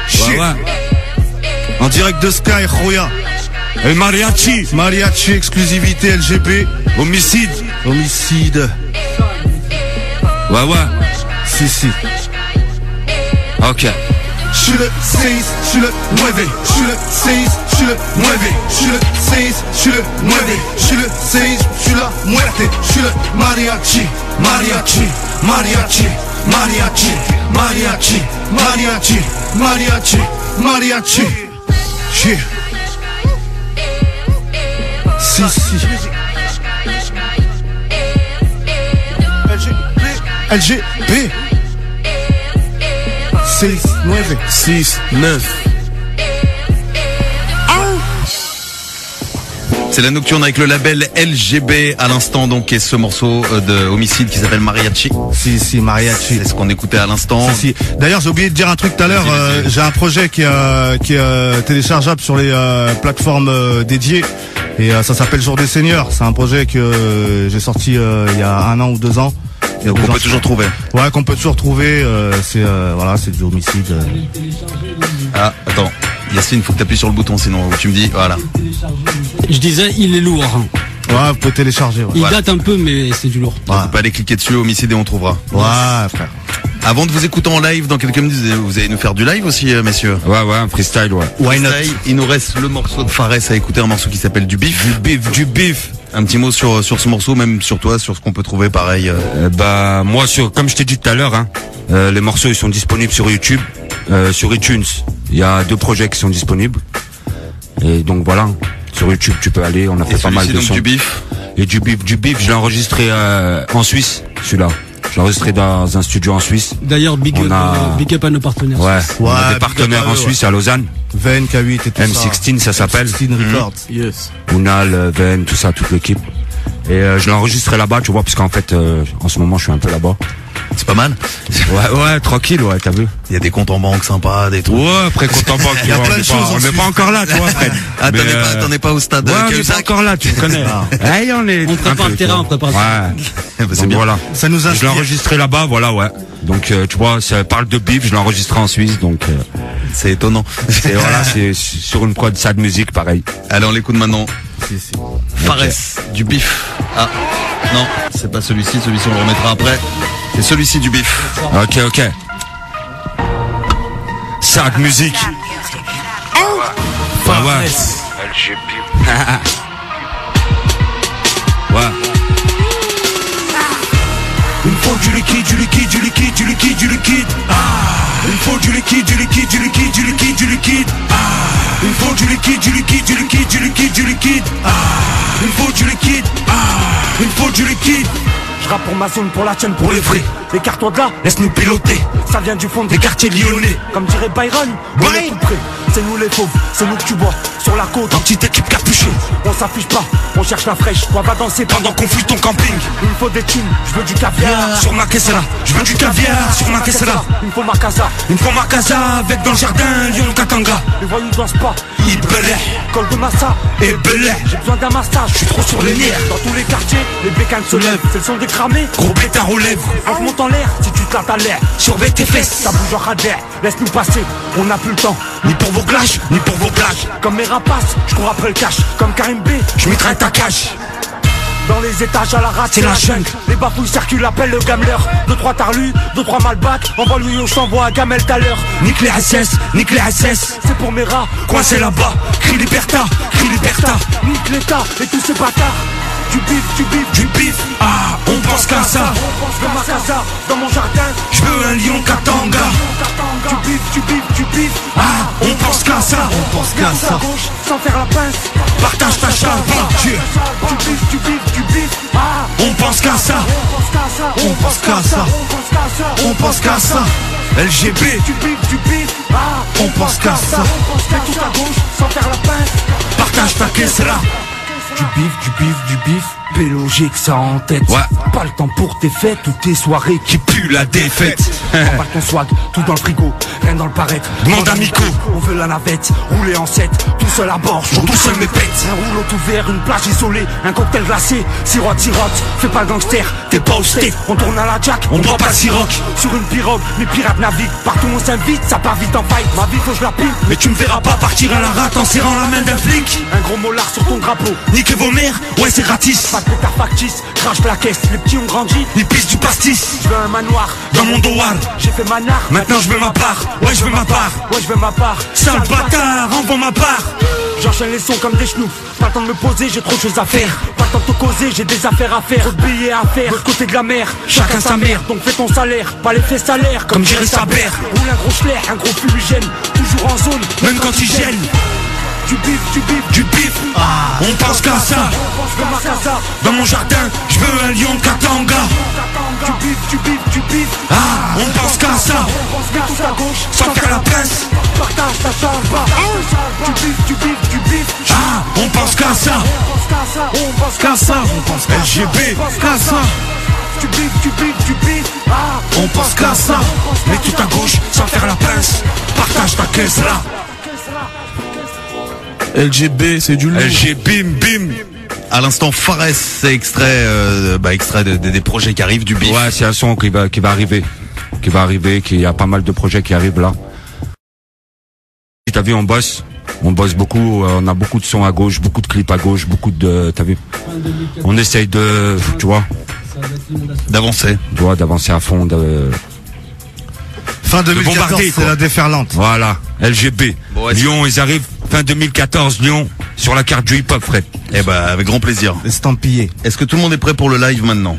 Shit. En direct de Sky, Roya. El mariachi. Mariachi, exclusivité LGB. Homicide. Homicide. Ouais. Si. Ok. Je suis le 6, je suis le 9, je suis le 6, je suis le 9, je suis le 6, je suis le 9, je suis le 6, je suis la muerte, je suis le mariachi, mariachi, mariachi, mariachi, mariachi, mariachi, mariachi, mariachi. Shit. Si. LGB 6-9. C'est la nocturne avec le label LGB à l'instant donc et ce morceau de Homicide qui s'appelle Mariachi. Si, Mariachi. C'est ce qu'on écoutait à l'instant. Si. D'ailleurs j'ai oublié de dire un truc tout à l'heure. J'ai un projet qui est téléchargeable sur les plateformes dédiées. Et ça s'appelle Jour des Seigneurs. C'est un projet que j'ai sorti il y a 1 an ou 2 ans. Donc on peut toujours trouver. Ouais, qu'on peut toujours trouver. C'est du Homicide. Ah, attends. Yacine, faut que t'appuies sur le bouton sinon tu me dis, voilà. Je disais, il est lourd. Ouais, vous pouvez télécharger. Ouais. Il date un peu, mais c'est du lourd. Ouais. Vous pouvez aller cliquer dessus, Homicide, et on trouvera. Ouais, frère. Avant de vous écouter en live, dans quelques minutes, vous allez nous faire du live aussi, messieurs. Ouais, un freestyle, ouais. Why not? Il nous reste le morceau de Fares à écouter, un morceau qui s'appelle Du Bif. Du bif. Un petit mot sur ce morceau, même sur toi, sur ce qu'on peut trouver pareil. Moi, comme je t'ai dit tout à l'heure, les morceaux ils sont disponibles sur YouTube, sur iTunes. Il y a 2 projets qui sont disponibles. Et donc voilà, sur YouTube tu peux aller. On a fait pas mal de sons. Du Bif. Et du bif, je l'ai enregistré en Suisse, celui-là. Je l'ai enregistré dans un studio en Suisse. D'ailleurs, big up à nos partenaires. Ouais, on a des partenaires en Suisse, à Lausanne. VN, K8 et tout M16 ça s'appelle. M16 Records. Yes. Unal, VN, tout ça, toute l'équipe. Et je l'ai enregistré là-bas, tu vois, parce qu'en fait, en ce moment, je suis un peu là-bas. C'est pas mal. Ouais, tranquille, ouais, t'as vu. Il y a des comptes en banque sympas, des trucs. Ouais, après compte en banque, il y a plein de choses. On n'est pas encore là, tu vois, Fred. Ah, t'en es pas au stade. Ouais, on n'est pas encore là, tu me connais. On prépare le terrain, on prépare le terrain. Ouais. C'est bien. Voilà. Ça nous inspire. Je l'ai enregistré là-bas, voilà, ouais. Donc, tu vois, ça parle de bif, je l'ai enregistré en Suisse, donc. C'est étonnant. C'est sur une prod sad musique, pareil. Allez, on l'écoute maintenant. Si. Fares, du Bif. Ah, non, c'est pas celui-ci on le remettra après. C'est celui-ci du Bif. Ok. Sad musique. Ouais. Ouais. Il me faut du liquide. Il me faut du liquide. Il me faut du liquide. Il me faut du liquide. Je rappe pour ma zone, pour la tienne, pour les vrais. Écarte-toi de là, laisse-nous piloter. Ça vient du fond des quartiers lyonnais. Comme dirait Byron, on est tout près. C'est nous les fauves, c'est nous que tu vois. Sur la côte, en petite équipe capuchée. On s'affiche pas, on cherche la fraîche. Toi va danser pendant qu'on fouille ton camping. Il me faut des thunes, je veux du caviar. Sur ma caisse là, je veux du caviar. Sur ma caisse là, il me faut ma casa. Il me faut ma casa avec dans le jardin Lyon Katanga. Les voyous dansent pas, ils belaient. Col de massa et belaient. J'ai besoin d'un massage, je suis trop sur les nerfs. Dans tous les quartiers, les bécanes se lèvent. C'est le son des cramés, gros pétard aux lèvres. On monte en l'air, si tu te lattes à l'air. Surveille tes fesses, ça bouge en radère. Laisse-nous passer, on n'a plus le temps. Ni pour vos clashs, ni pour vos plages. Comme mes rapaces, je cours après le cash. Comme Karim B, je mitraille ta cage. Dans les étages à la rate, c'est la jungle. Les bafouilles circulent, appelle le gameleur. 2-3 tarlus, 2-3 malbacs. Envoie lui, je t'envoie un gamel tout à l'heure. Nique les SS, nique les SS. C'est pour mes rats, coincés là-bas. Crie liberta, crie liberta. Nique l'état et tous ces bâtards. Du bif, du bif, du bif. Ah, on pense qu'à ça. Je veux ma casa, dans mon jardin. Je veux un lion Katanga. Du bif, du bif, du bif. Ah, on pense qu'à ça. On pense qu'à ça. Sans faire la pince. Partage ta chave. Du bif, du bif, du bif. Ah, on pense qu'à ça. On pense qu'à ça. On pense qu'à ça. LGB. Du bif, du bif. Ah, on pense qu'à ça. Mets tout à gauche, sans faire la pince. Partage ta caisse là. Du bif, du bif, du bif. Pélogique, ça en tête. Ouais. Pas le temps pour tes fêtes ou tes soirées qui puent la défaite. Emballe ton swag, tout dans le frigo, rien dans le paraître. Demande à Miko. On veut la navette, rouler en 7. Tout seul à bord, je tout seul mes pètes. Un rouleau tout vert, une plage isolée, un cocktail glacé. Sirote, fais pas le gangster, t'es pas au steak. On tourne à la jack, on boit pas de siroc. Sur une pirogue, les pirates naviguent. Partout on s'invite, ça part vite en fight. Ma vie faut que je la pile, mais tu me verras pas partir à la rate en serrant la main d'un flic. Un gros molar sur ton drapeau, niquez vos mères, ouais c'est gratis. Pas de pétard factice, crache la caisse, les petits ont grandi, ils pissent du pastis. Je veux un manoir, dans mon doar, j'ai fait ma nard, maintenant je veux ma part, ouais je veux ma part, ouais je veux ma part. Sale bâtard, envoie ma part. J'enchaîne les sons comme des chenous, pas le temps de me poser, j'ai trop de choses à faire. Pas le temps de te causer, j'ai des affaires à faire. Trop de billets à faire, de l'autre côté de la mer, chacun sa mère, donc fais ton salaire. Pas l'effet salaire, comme Jerry Saber. Roule un gros schlair, un gros fumigène, toujours en zone, même quand il gêne. Du bif, du bif, du bif. Ah, on pense qu'à ça. Je veux ma casa, dans mon jardin, je veux un lion Katanga. Du bif, du bif, du bif. Ah, on pense qu'à ça. Mets tout à gauche, sans faire la pince. Partage ta charge. Du bif, du bif, du bif. Ah, on pense qu'à ça. On pense qu'à ça. On pense qu'à LGB, qu'à ça. Du bif, du bif, du bif. Ah, on pense qu'à ça. Mets tout à gauche, sans faire la pince. Partage ta caisse là. LGB, c'est du lourd. LG bim bim. À l'instant, Fares, c'est extrait des projets qui arrivent, du bif. Ouais, c'est un son qui va arriver. Qu'il y a pas mal de projets qui arrivent là. T'as vu, on bosse beaucoup, on a beaucoup de sons à gauche, beaucoup de clips à gauche, t'as vu. On essaye tu vois, d'avancer. D'avancer à fond, Fin 2014, c'est la déferlante. Voilà, LGB. Bon, Lyon, ils arrivent fin 2014, Lyon, sur la carte du hip-hop, Fred. Eh ben, avec grand plaisir. Estampillé. Est-ce que tout le monde est prêt pour le live maintenant?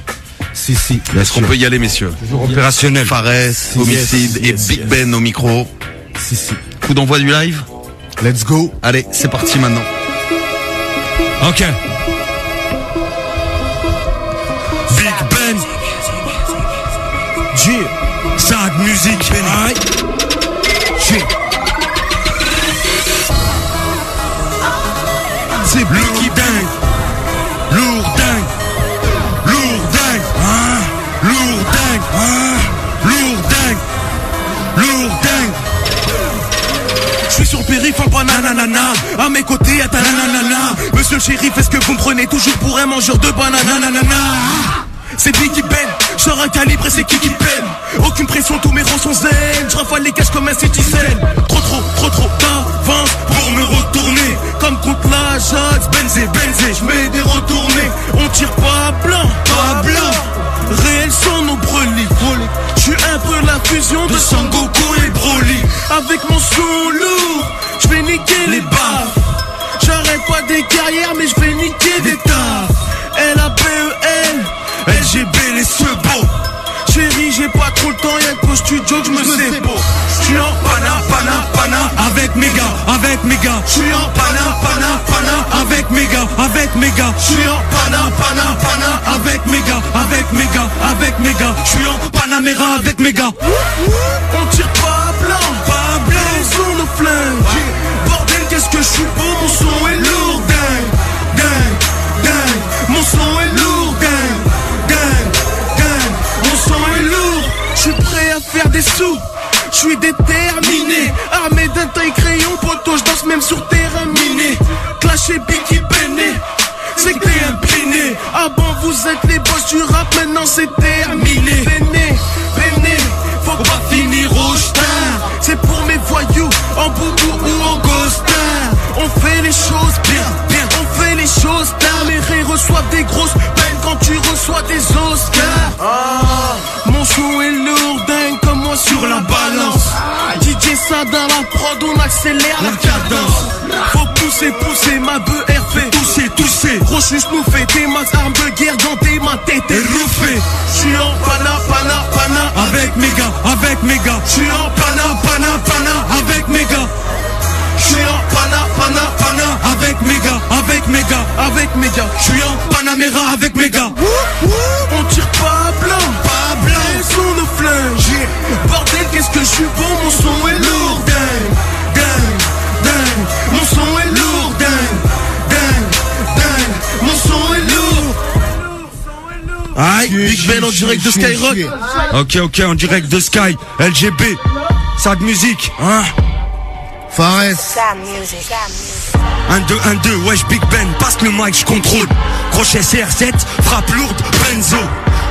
Si. Est-ce qu'on peut y aller, messieurs? Toujours opérationnel. Fares, Homicide et Big Ben au micro. Si. Coup d'envoi du live? Let's go. Allez, c'est parti maintenant. Ok. Big Ben. G. Sad musique. G. C'est lourd dingue. Lourd dingue. Lourd dingue. Lourd dingue. Lourd dingue. Lourd dingue. Je suis sur le périph' en bananana. À mes côtés, à ta nanana. Monsieur le shérif, est-ce que vous me prenez toujours pour un mangeur de bananana? C'est Biggie Ben, j'sors un calibre et c'est qui peine. Aucune pression, tous mes rangs sont zen. J'rafale les caches comme un citizen. Trop d'avance pour me retourner. Comme contre l'Ajax, Benzé, j'mets des retournés. On tire pas blanc. Réels sont nos brelis. J'suis un peu la fusion de Sangoku et Broly. Avec mon son lourd, j'vais niquer les baffes. J'arrête pas des carrières mais j'vais niquer des tafs. LABEN, LGB les sebeaux. Chérie, j'ai pas trop le temps, y'a qu'au studio que j'me sais beau. J'suis en pana, avec mes gars, J'suis en pana, avec mes gars, J'suis en pana, avec mes gars, J'suis en Panamera avec mes gars. On tire pas blanc, ils ont nos flingues. Bordel, qu'est-ce que j'suis beau, mon son est lourd, dingue. suis déterminé. Armé d'un taille crayon, poteau, je danse même sur terrain miné. Clash et Biggie Bene, c'est que t'es incliné. Avant vous êtes les boss du rap, maintenant c'est terminé. Bene, faut pas finir au star. C'est pour mes voyous, en boubou ou en costard. On fait les choses bien, on fait les choses tard. Les rés reçoivent des grosses peines quand tu reçois des Oscars. Mon son est lourd, dingue comme moi sur la balance. DJ ça dans la prod, on accélère la cadence. Faut pousser, ma BR fait tousser. Rochus nous fait des max, armes de guerre dans tes ma tête est rouffée. J'suis en pana avec mes gars. J'suis en pana avec mes gars. J'suis en pana avec mes gars. J'suis en Panamera avec mes gars. On tire pas blanc. Ils sont nos flingues. Bordel, qu'est-ce que je suis bon, mon son est lourd. Dingue. Mon son est lourd. Dingue. Mon son est lourd. Aïe, Big Ben en direct de Skyrock. Ok, en direct de Sky, LGB, Sad Music, hein. Fares. 1-2, wesh Big Ben, passe le mic, je contrôle. Crochet CR7, frappe lourde, benzo.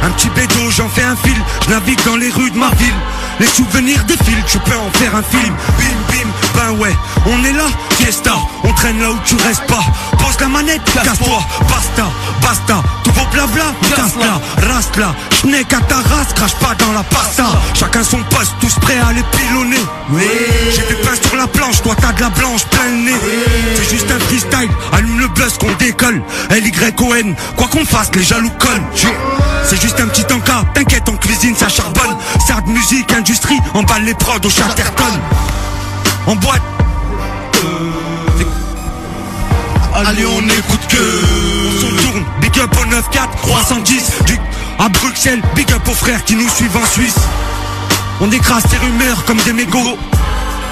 Un petit bédo, j'en fais un fil, je navigue dans les rues de ma ville. Les souvenirs défilent, tu peux en faire un film. Bim, ben ouais, on est là, fiesta. On traîne là où tu restes pas. Pose la manette, casse-toi, basta. Tout vos blabla, casse-la, raste-la. Schneck à ta race, crache pas dans la pasta. Chacun son poste, tous prêts à les pilonner. J'ai du pain sur la planche, toi t'as de la blanche plein le nez. C'est juste un freestyle, allume le buzz qu'on décolle. LYON, quoi qu'on fasse, les jaloux collent. C'est juste un petit encas, t'inquiète en cuisine ça charbonne. Sad musique, industrie, emballe les prods au Chatterton. En boîte. Allez, on écoute que. On s'en tourne, big up au 9-4, 310. À Bruxelles, big up aux frères qui nous suivent en Suisse. On écrase ces rumeurs comme des mégots.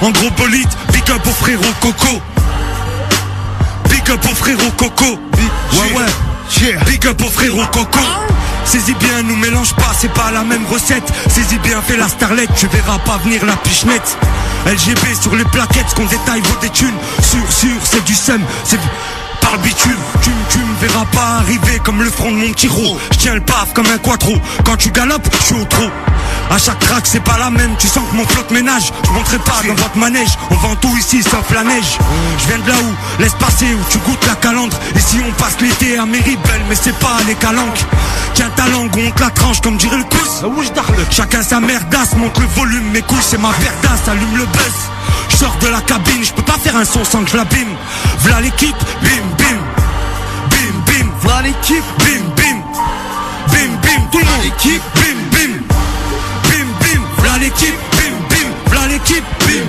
En gros bolide, big up aux frérots Coco. Big up aux frérots Coco. Ouais. Big up aux frérots Coco. Saisis bien, nous mélange pas, c'est pas la même recette. Saisis bien, fais la starlette, tu verras pas venir la pichenette. LGB sur les plaquettes, ce qu'on détaille vaut des thunes. Sûr, c'est du seum, c'est par le bitume. Tu me verras pas arriver comme le front de mon petit ro. Je tiens le paf comme un quattro. Quand tu galopes, je suis au trot. À chaque track c'est pas la même, tu sens que mon flot ménage. Je monterai pas dans votre manège, on vend tout ici sauf la neige. Je viens de là où, laisse passer où tu goûtes la calandre. Et si on passe l'été à Méribel, mais c'est pas les calanques. Tiens ta langue, on te la tranche comme dirait le pouce. Chacun sa merdasse, monte le volume, mes couilles c'est ma perdasse, allume le buzz. Je sors de la cabine, je peux pas faire un son sans que je l'abîme. V'là l'équipe, bim, v'là l'équipe, bim, tout le monde équipe, bim, v'là l'équipe, bim, v'là l'équipe, bim,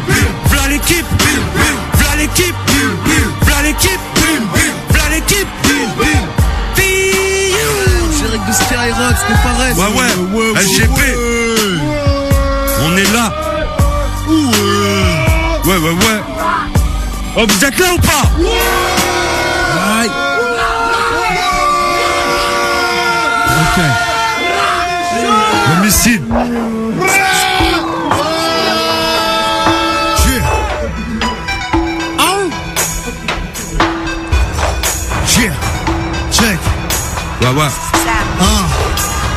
v'là l'équipe, bim, v'là l'équipe, bim, v'là l'équipe, bim, v'là l'équipe, bim. Direct de Skyrock, c'était Fares. Ouais, LGB. On est là. Ouais. Oh, vous êtes là ou pas? Aïe. Ok. L'homicide. Check. Ouais.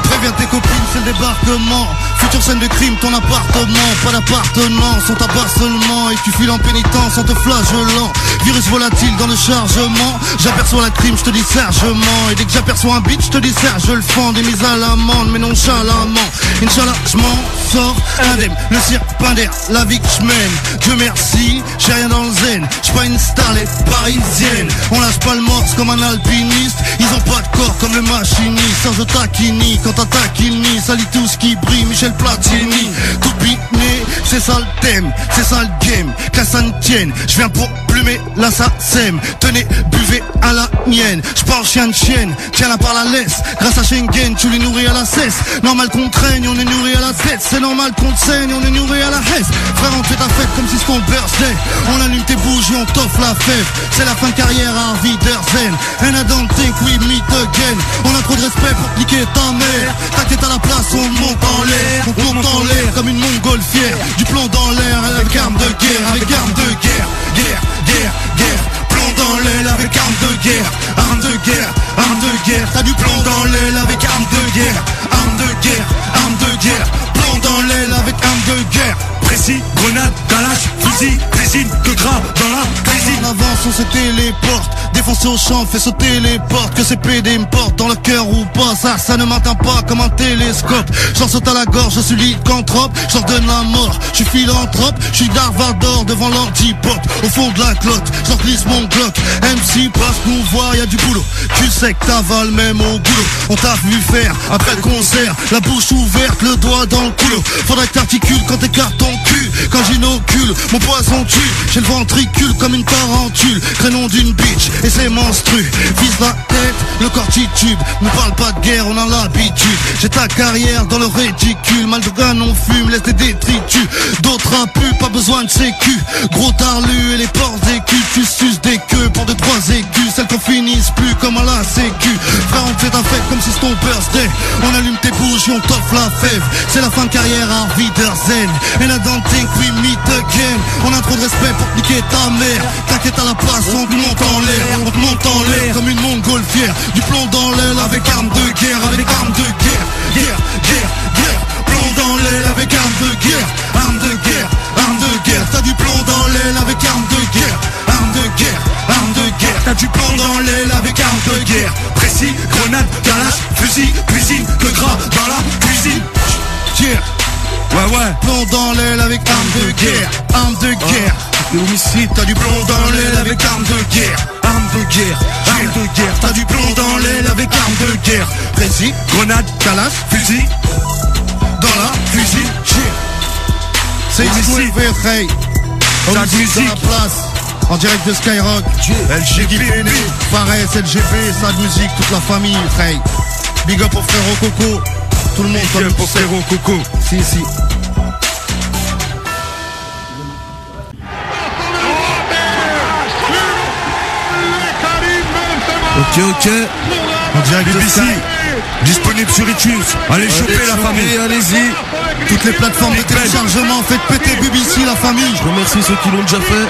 Préviens tes copines, c'est le débarquement. Future scène de crime, ton appartement. Pas d'appartenance, on t'abat seulement. Et tu files en pénitence en te flagellant. Virus volatile dans le chargement. J'aperçois la crime, je te dis sergement. Et dès que j'aperçois un beat, je te dis serge, je le fends. Des mises à l'amende, mais nonchalamment. Inch'Allah, je m'en sors indemne. Le cirque d'air, la vie que je mène. Dieu merci, j'ai rien dans le zen. J'suis pas une star, les parisiennes. On lâche pas le morse comme un alpiniste. Ils ont pas de corps comme le machiniste. Serge Tacchini, quand t'attaquini, salit tout ce qui brille. Michel Platini, tout biné, c'est ça le thème, c'est ça le game, que ça ne tienne, je viens pour plumer l'assassin, tenez, buvez à la mienne, je parle chien de chienne, tiens-la par la laisse, grâce à Schengen, tu les nourris à la cesse, normal qu'on traîne, on est nourri à la tête, c'est normal qu'on te saigne, on est nourri à la hesse, frère on te fait ta fête comme si c'était ton birthday, on allume tes bougies, on t'offre la fève, c'est la fin de carrière à Wiedersehen, and I don't think we meet again, on a trop de respect pour cliquer ta mère, t'inquiète à la place, on monte en l'air. On monte en l'air comme une montgolfière. Du plomb dans l'air avec arme de guerre, avec arme de guerre. Guerre, guerre, guerre. Plomb dans l'aile avec arme de guerre. Arme de guerre, arme de guerre. T'as du plomb dans l'aile avec arme de guerre. Arme de guerre, arme de guerre. Plomb dans l'aile avec arme de guerre. Précis, grenade, calage, fusil, cuisine, que gras dans la cuisine. En avance, on se téléporte. Défoncer au champ, fait sauter les portes. Que ces PD me portent dans le cœur ou pas. Ça ne m'atteint pas comme un télescope. J'en saute à la gorge, je suis lycanthrope. J'en donne la mort, je suis philanthrope. Je suis Darvador devant l'antipop. Au fond de la clotte, j'en glisse mon Glock. MC passe nous voir, y'a du boulot. Tu sais que t'avales même au goulot. On t'a vu faire, après le concert, la bouche ouverte, le doigt dans le coulo. Faudrait que t'articules quand t'écartes ton cul. Quand j'inocule, mon poison tue. J'ai le ventricule comme une tarentule. Crénon d'une bitch et c'est monstrueux. Vise la tête, le corps titube. Ne parle pas de guerre, on a l'habitude. J'ai ta carrière dans le ridicule. Mal de gun, on fume, laisse des détritus. D'autres a pu, pas besoin de sécu. Gros tarlu et les porcs des culs. Tu suces des queues pour 2-3 écus. Celles qu'on finisse plus comme à la sécu. Frère, on te fait ta fête comme si c'était ton birthday. On allume tes bougies, on t'offre la fève. C'est la fin de carrière à Wiedersehen. And I don't think we meet again. On a trop de respect pour niquer ta mère. T'inquiète à la place, on te monte en l'air. On te monte en l'air comme une montgolfière. Du plomb dans l'aile avec arme de guerre. Avec arme de guerre. Guerre, guerre, guerre. Plomb dans l'aile avec arme de guerre. Arme de guerre, arme de guerre. T'as du plomb dans l'aile avec arme de guerre. Arme de guerre, arme de guerre. T'as du plomb dans l'aile avec arme de guerre. Précis, grenade, calage, fusil, cuisine, que gras dans la cuisine. Yeah. Ouais. Plomb dans l'aile avec arme de guerre. Arme de guerre. Le homicide, t'as du plomb dans l'aile avec arme de guerre. Arme de guerre, arme de guerre. T'as du plomb dans l'aile avec arme de guerre. Précis, grenade, calage, fusil, dans la cuisine. C'est ici, Ray. La musique dans la place. En direct de Skyrock. LGB, pareil, c'est LGB, ça de musique, toute la famille, Ray. Big up au frérot Coco. Tout le monde comme Big up au frérot Coco. Si. Ok. En direct de BBC, disponible sur iTunes. Allez choper la famille, allez-y. Toutes les plateformes de téléchargement, faites péter BBC, la famille. Je remercie ceux qui l'ont déjà fait.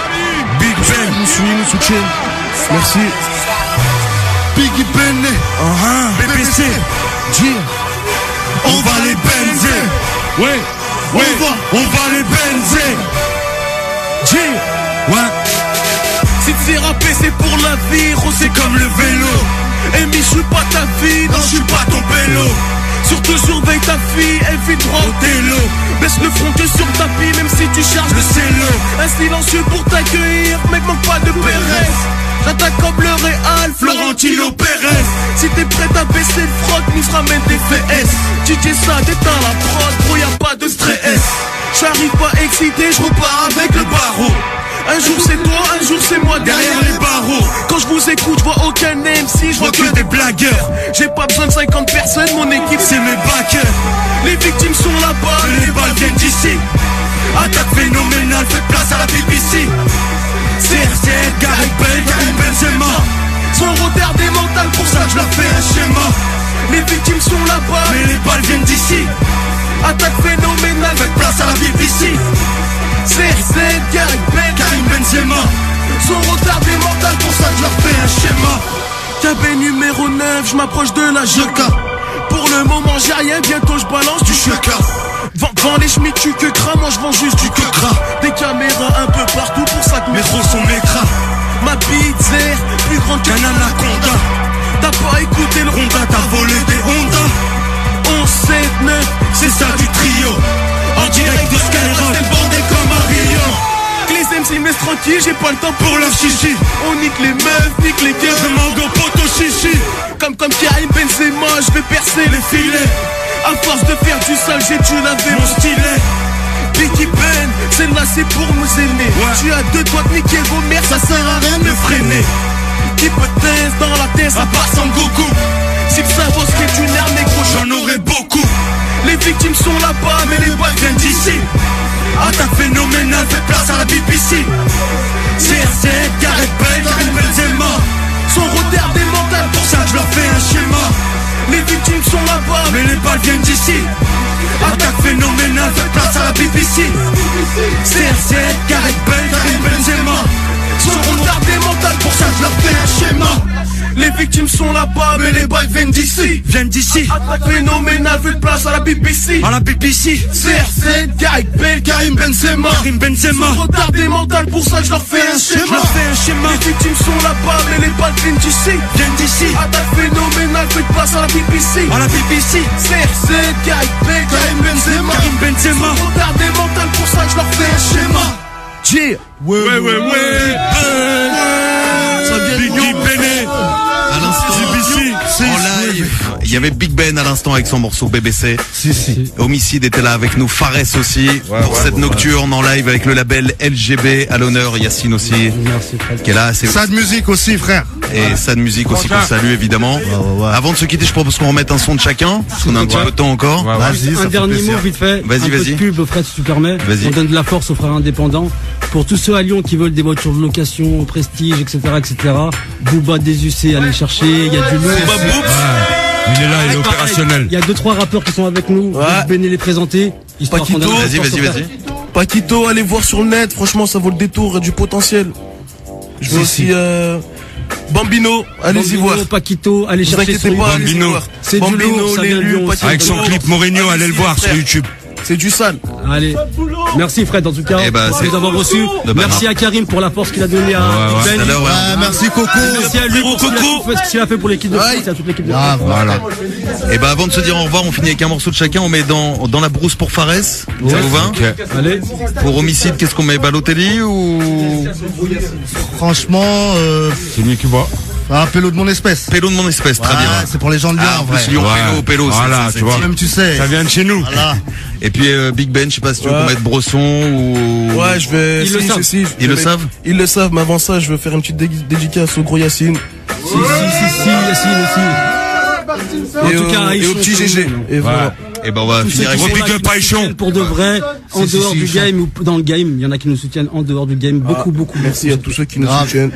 Big Ben, nous suivent, nous soutiennent. Merci. Biggie Ben, BBC, on va les benzer. Ouais, on va les benzer. Ouais. Si tu sais rapper c'est pour la vie, c'est comme le vélo. Amy, je suis pas ta fille, non je suis pas ton pélo. Surtout surveille ta fille, elle vit droit au télo. Baisse le front que sur le tapis, même si tu charges le cello. Un silencieux pour t'accueillir, mec manque pas de Pérez. J'attaque comme le Real, Florentino Pérez. Si t'es prête à baisser le froc, nous se ramène des FS. DJ ça déteint la prod, gros y'a pas de stress. J'arrive pas excité, je repars avec le barreau. Un jour c'est toi, un jour c'est moi derrière les barreaux. Quand je vous écoute, je vois aucun MC, je vois que des blagueurs. J'ai pas besoin de 50 personnes, mon équipe c'est mes backers. Les victimes sont là-bas, mais les balles viennent d'ici. Attaque phénoménale, faites place à la BBC. CR7, Gareth Bale, Karim Benzema. Sont retardés mental, pour ça que je leur fais un schéma. Les victimes sont là-bas, mais les balles viennent d'ici. Attaque phénoménale, faites place à la BBC. CR7, Gareth Bale, Karim Benzema. Sont retardés mental, pour ça que je leur fais un schéma. Cabé numéro 9, je m'approche de la Joka. Pour le moment j'ai rien, bientôt je balance du Cheka. Vends les schmitts, tu que gras, moi je vends juste du que gras. Des caméras un peu partout, pour ça que mes gros sont mes gras. Ma pizza, plus grande qu'un anaconda. T'as pas écouté le Honda, t'as volé des Honda. 11, 7, 9, c'est ça du trio. En direct de Skyrock, c'est bandé comme un Rio. Les MC me laissent tranquille, j'ai pas le temps pour leur chichi. On nique les meufs, nique les gueules, je mango poto chichi. Comme Karim Benzema, je vais percer les filets. À force de faire du sale, j'ai dû laver mon stylet. Biggie Ben, celle-là c'est pour nous aimer. Tu as deux doigts de niquer vos mères, ça sert à rien de me freiner. Hypothèse dans la tête, ça part sans Goku. Si le cerveau serait une arme, négro, j'en aurais beaucoup. Les victimes sont là-bas, mais les balles viennent d'ici. Attaque phénoménale, fait place à la BBC. CR7, Gareth Bale, Karim Benzema. Sont retardés mental, pour ça que je leur fais un schéma. Les victimes sont là-bas, mais les balles viennent d'ici. Attaque phénoménale, fait place à la BBC. CR7, Gareth Bale, Karim Benzema. Sont retardés mental, pour ça je leur fais un schéma. Les victimes sont là-bas, mais les bails viennent d'ici. Attaque phénoménale, vu de place à la BBC. CR7, Gareth Bale, Karim Benzema. Sont retardés mental, pour ça je leur fais un schéma. Les victimes sont là-bas, mais les balles viennent d'ici. Attaque phénoménale, vu de place à la BBC. CR7, Gareth Bale, Karim Benzema. Sont retardés mental, pour ça je leur fais un schéma. Ouais. Ça vient Big Ben à l'instant en live. Il y avait Big Ben à l'instant avec son morceau BBC. Si. Homicide était là avec nous, Fares aussi pour cette nocturne en live avec le label LGB à l'honneur, Yacine aussi. Merci, Fred. Qui est là, c'est Sad Music aussi, frère. et Sad Music aussi qu'on salue évidemment. Ouais. Avant de se quitter, je propose qu'on remette un son de chacun parce qu'on a un petit peu de temps encore. Vas-y, ça Un fait dernier plaisir. mot vite fait. Vas-y, un peu vas-y. de pub, Fred, si tu permets. Vas-y. On donne de la force aux frères indépendants. Pour tous ceux à Lyon qui veulent des voitures de location, prestige, etc., Booba des UC, allez chercher. Il y a du lourd. Il est là, il est opérationnel. Il y a 2-3 rappeurs qui sont avec nous. Ouais. Je vais les présenter. Histoire qu'on Paquito. donne de la Vas-y, force aux vas-y, frères. vas-y. Paquito, allez voir sur le net, franchement ça vaut le détour, il y a du potentiel. Je veux aussi Bambino, allez-y Bambino, voir. Paquito, allez Vous chercher inquiétez son pas, allez-y Bambino. voir. C'est du Bambino, lourd, ça vient de l'élu, Lyon aussi. Avec son clip Mourinho, allez le voir sur YouTube. C'est du sale. Allez. Merci Fred en tout cas Eh ben, de c'est- nous avoir reçus. De Merci à Karim pour la force qu'il a donnée à Ben. Tout à l'heure, ouais. Merci Coco. Merci à lui pour ce qu'il a fait pour l'équipe de France et à toute l'équipe de France. Voilà. Et ben avant de se dire au revoir, on finit avec un morceau de chacun. On met dans la brousse pour Fares. Ça vous va? Allez. Pour Homicide, qu'est-ce qu'on met? Balotelli ou Franchement, C'est lui qui voit. un pélo de mon espèce. Pélo de mon espèce? Très Ouais, bien. c'est pour les gens de bien, Ah, en en vrai. plus Lyon, Pélo, Voilà, tu vois. Même tu sais. Ça vient de chez nous. Voilà. Et puis Big Ben, je sais pas si tu veux Ouais. qu'on mette Bresson ou. Ouais, je vais. Ils le savent. Ils le savent? Ils le savent, mais avant ça, je veux faire une petite dédicace au gros Yacine. Si, Yacine aussi. En tout cas, et au petit GG. Et voilà. Et ben on va Tous finir ceux avec qui sont Big là, up qui nous Païchon. soutiennent pour de vrai, en dehors du game ou dans le game. Il y en a qui nous soutiennent en dehors du game. Beaucoup. Merci à tous ceux qui nous Grave. soutiennent.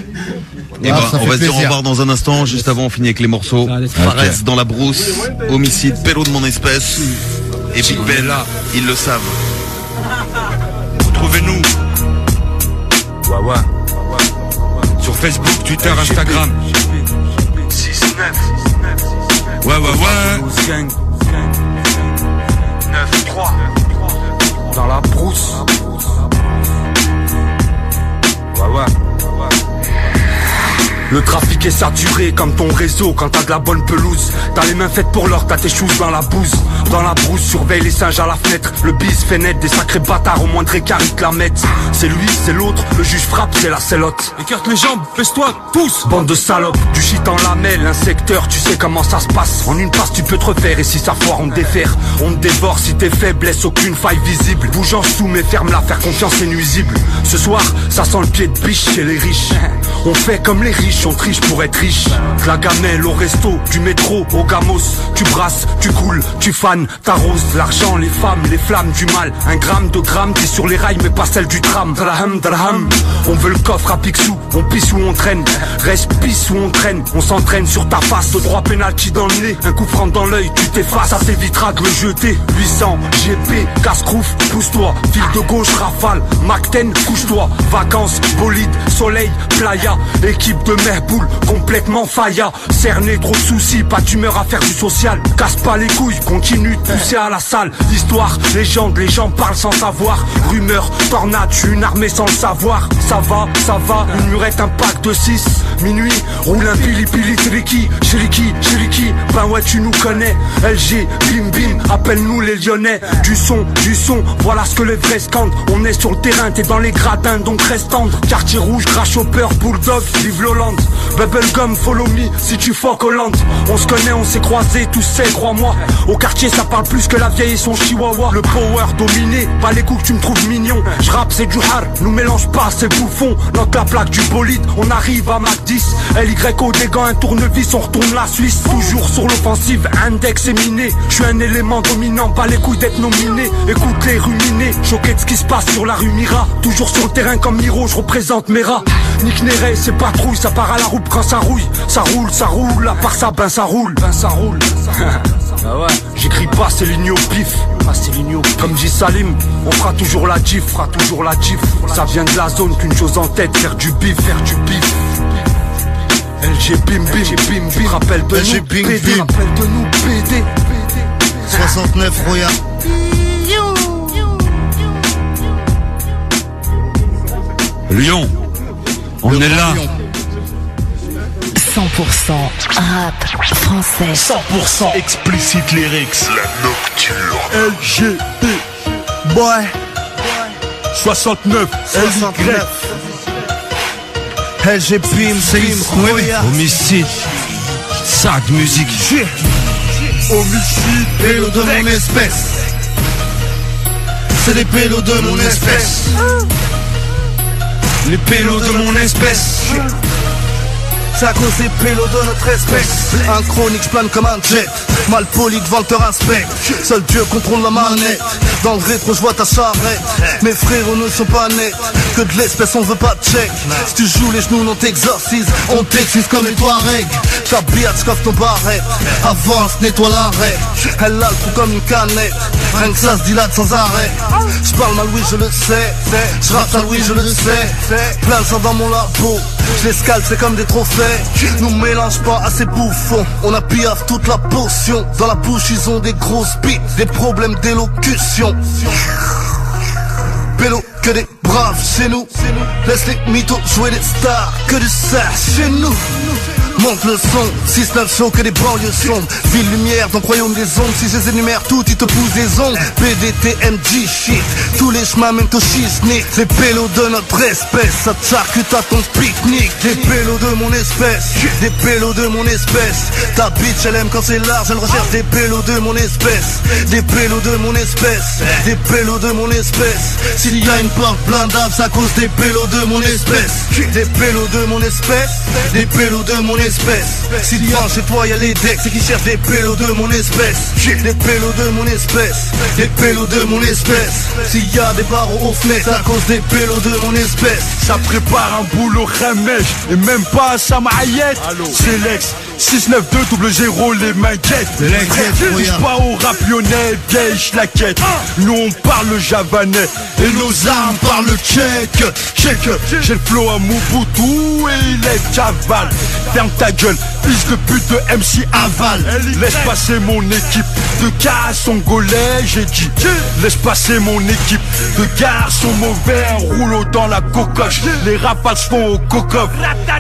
Et ben, ça on fait va se dire au plaisir. revoir dans un instant. Juste avant, on finit avec les morceaux. Allez, Fares dans la brousse, Homicide, Pélo de mon espèce. Et Big Ben, là, ils le savent. Retrouvez-nous. Ouais. Sur Facebook, Twitter, Instagram. 6-9 Ouais. 9-3 Dans la brousse. Ouais. Le trafic est saturé comme ton réseau quand t'as de la bonne pelouse. T'as les mains faites pour l'or, t'as tes choses dans la bouse. Dans la brousse, surveille les singes à la fenêtre. Le bise fait naître des sacrés bâtards, au moindre écart ils te la mettent. C'est lui, c'est l'autre, le juge frappe, c'est la sellote. Écarte les jambes, baisse-toi, tous. Bande de salopes, du shit en lamelle, un secteur, tu sais comment ça se passe. En une passe tu peux te refaire et si ça foire on te défère. On te dévore si t'es faible, laisse aucune faille visible. Bouge en sous mais ferme-la, faire confiance c'est nuisible. Ce soir, ça sent le pied de biche chez les riches. On fait comme les riches, on triche pour être riche. De la gamelle au resto, du métro au gamos. Tu brasses, tu coules, tu fanes, t'arroses. L'argent, les femmes, les flammes du mal. 1 gramme, 2 grammes, t'es sur les rails mais pas celle du tram. Draham. On veut le coffre à Picsou, on pisse ou on traîne. Reste pisse ou on traîne, on s'entraîne sur ta face. 2-3 pénalty dans le nez, un coup franc dans l'œil, tu t'effaces. Ça t'évitera de le jeter. 800, GP, casse-crouf, pousse-toi. File de gauche, rafale, Mac-10, couche-toi. Vacances, bolide, soleil, playa. Équipe de Merboul, complètement failla. Cerné, trop de soucis, pas d'humeur à faire du social. Casse pas les couilles, continue de pousser à la salle. Histoire, légende, les gens parlent sans savoir. Rumeur, tornade, je suis une armée sans le savoir. Ça va, une murette, un pack de 6. Minuit, roule un pili-pili, chez Liki, ben ouais tu nous connais. LG, bim, appelle-nous les Lyonnais. Du son, voilà ce que les vrais scandent. On est sur le terrain, t'es dans les gradins, donc reste tendre. Quartier rouge, Grasshopper, Bulldog, vive l'Hollande. Bubblegum, follow me, si tu fuck Hollande. On se connaît, on s'est croisés, tous c'est, crois-moi. Au quartier ça parle plus que la vieille et son chihuahua. Le power dominé, pas les coups que tu me trouves mignon. J'rappe c'est du hard, nous mélange pas, c'est bouffon. Notre la plaque du bolide, on arrive à Mac 10. LYO des gants, un tournevis, on retourne la Suisse. Toujours sur l'offensive, index et miné. Je suis un élément dominant, pas les couilles d'être nominé. Écoute les ruminés, choqué de ce qui se passe sur la rue Mira. Toujours sur le terrain comme Miro, je représente mes rats. Nick Néré, c'est pas trouille, ça part à la roupe quand ça rouille. Ça roule, à part ça, ben ça roule. Ah ouais. J'écris pas, c'est ligné au pif. Comme dit Salim, on fera toujours la diff, Ça vient de la zone qu'une chose en tête, faire du bif. LG bim bim, rappelle de nous, PD, rappelle de nous, PD. 69 Roya. Lyon, on est là. 100% rap français. 100% explicite lyrics. La nocturne. LGB. Boy. 69. LG Pim, Homicide, sac musique. Homicide, pélo de mon espèce. C'est les pélos de mon espèce. Les pélos de mon espèce. C'est à cause des pélos de notre espèce. Un chronique, j'plane comme un jet. Mal poli devant le te respecte. Seul Dieu contrôle la manette. Dans le rétro, j'vois ta charrette. Mes frérots ne sont pas nets. Que de l'espèce, on veut pas de check. Si tu joues les genoux, on t'exorcise. On t'excise comme les Touaregs. Ta biatch, coffre ton barrette. Avance, nettoie l'arrêt. Elle a le trou comme une canette. Rien que ça se dilate sans arrêt. J'parle mal, oui, je le sais. J'rappe sale, oui, je le sais. Plein de sang dans mon labo. J'l'escalpe, c'est comme des trophées. Nous mélange pas à ces bouffons. On a piaf toute la potion. Dans la bouche ils ont des grosses bites. Des problèmes d'élocution. Pélo que des braves chez nous. Laisse les mythos jouer des stars. Que de ça chez nous. Monte le son, 6-9 show que des banlieues sombres. Ville lumière dans le royaume des ombres. Si je les énumère toutes, ils te poussent des ongles. PDTMG shit, tous les chemins mènent au schisnic. Les pélos de notre espèce, ça te charcute à ton pique-nique. Des pélos de mon espèce, des pélos de mon espèce. Ta bitch elle aime quand c'est large, elle recherche des pélos de mon espèce. Des pélos de mon espèce, des pélos de mon espèce. S'il y a une porte blindable, c'est à cause des pélos de mon espèce. Des pélos de mon espèce, des pélos de mon espèce. Si devant chez toi y'a les decks, c'est qui cherchent des pélos de mon espèce. Des pélos de mon espèce, des pélos de mon espèce. S'il y a des barreaux aux fenêtres, c'est à cause des pélos de mon espèce. Ça prépare un boulot ramèche et même pas à sa maillette. C'est l'ex 692 0 les maquettes. Touche pas au rap lyonnais, vieille schlaquette. Nous on parle le javanais et nos armes parlent le tchèque. J'ai le flow à Mobutu et il est cavale. Ferme ta gueule, fils de pute de MC Aval. Laisse passer mon équipe de garçons congolais, j'ai dit. Laisse passer mon équipe de garçons mauvais, rouleau dans la cocoche. Les rafales se font au cocof.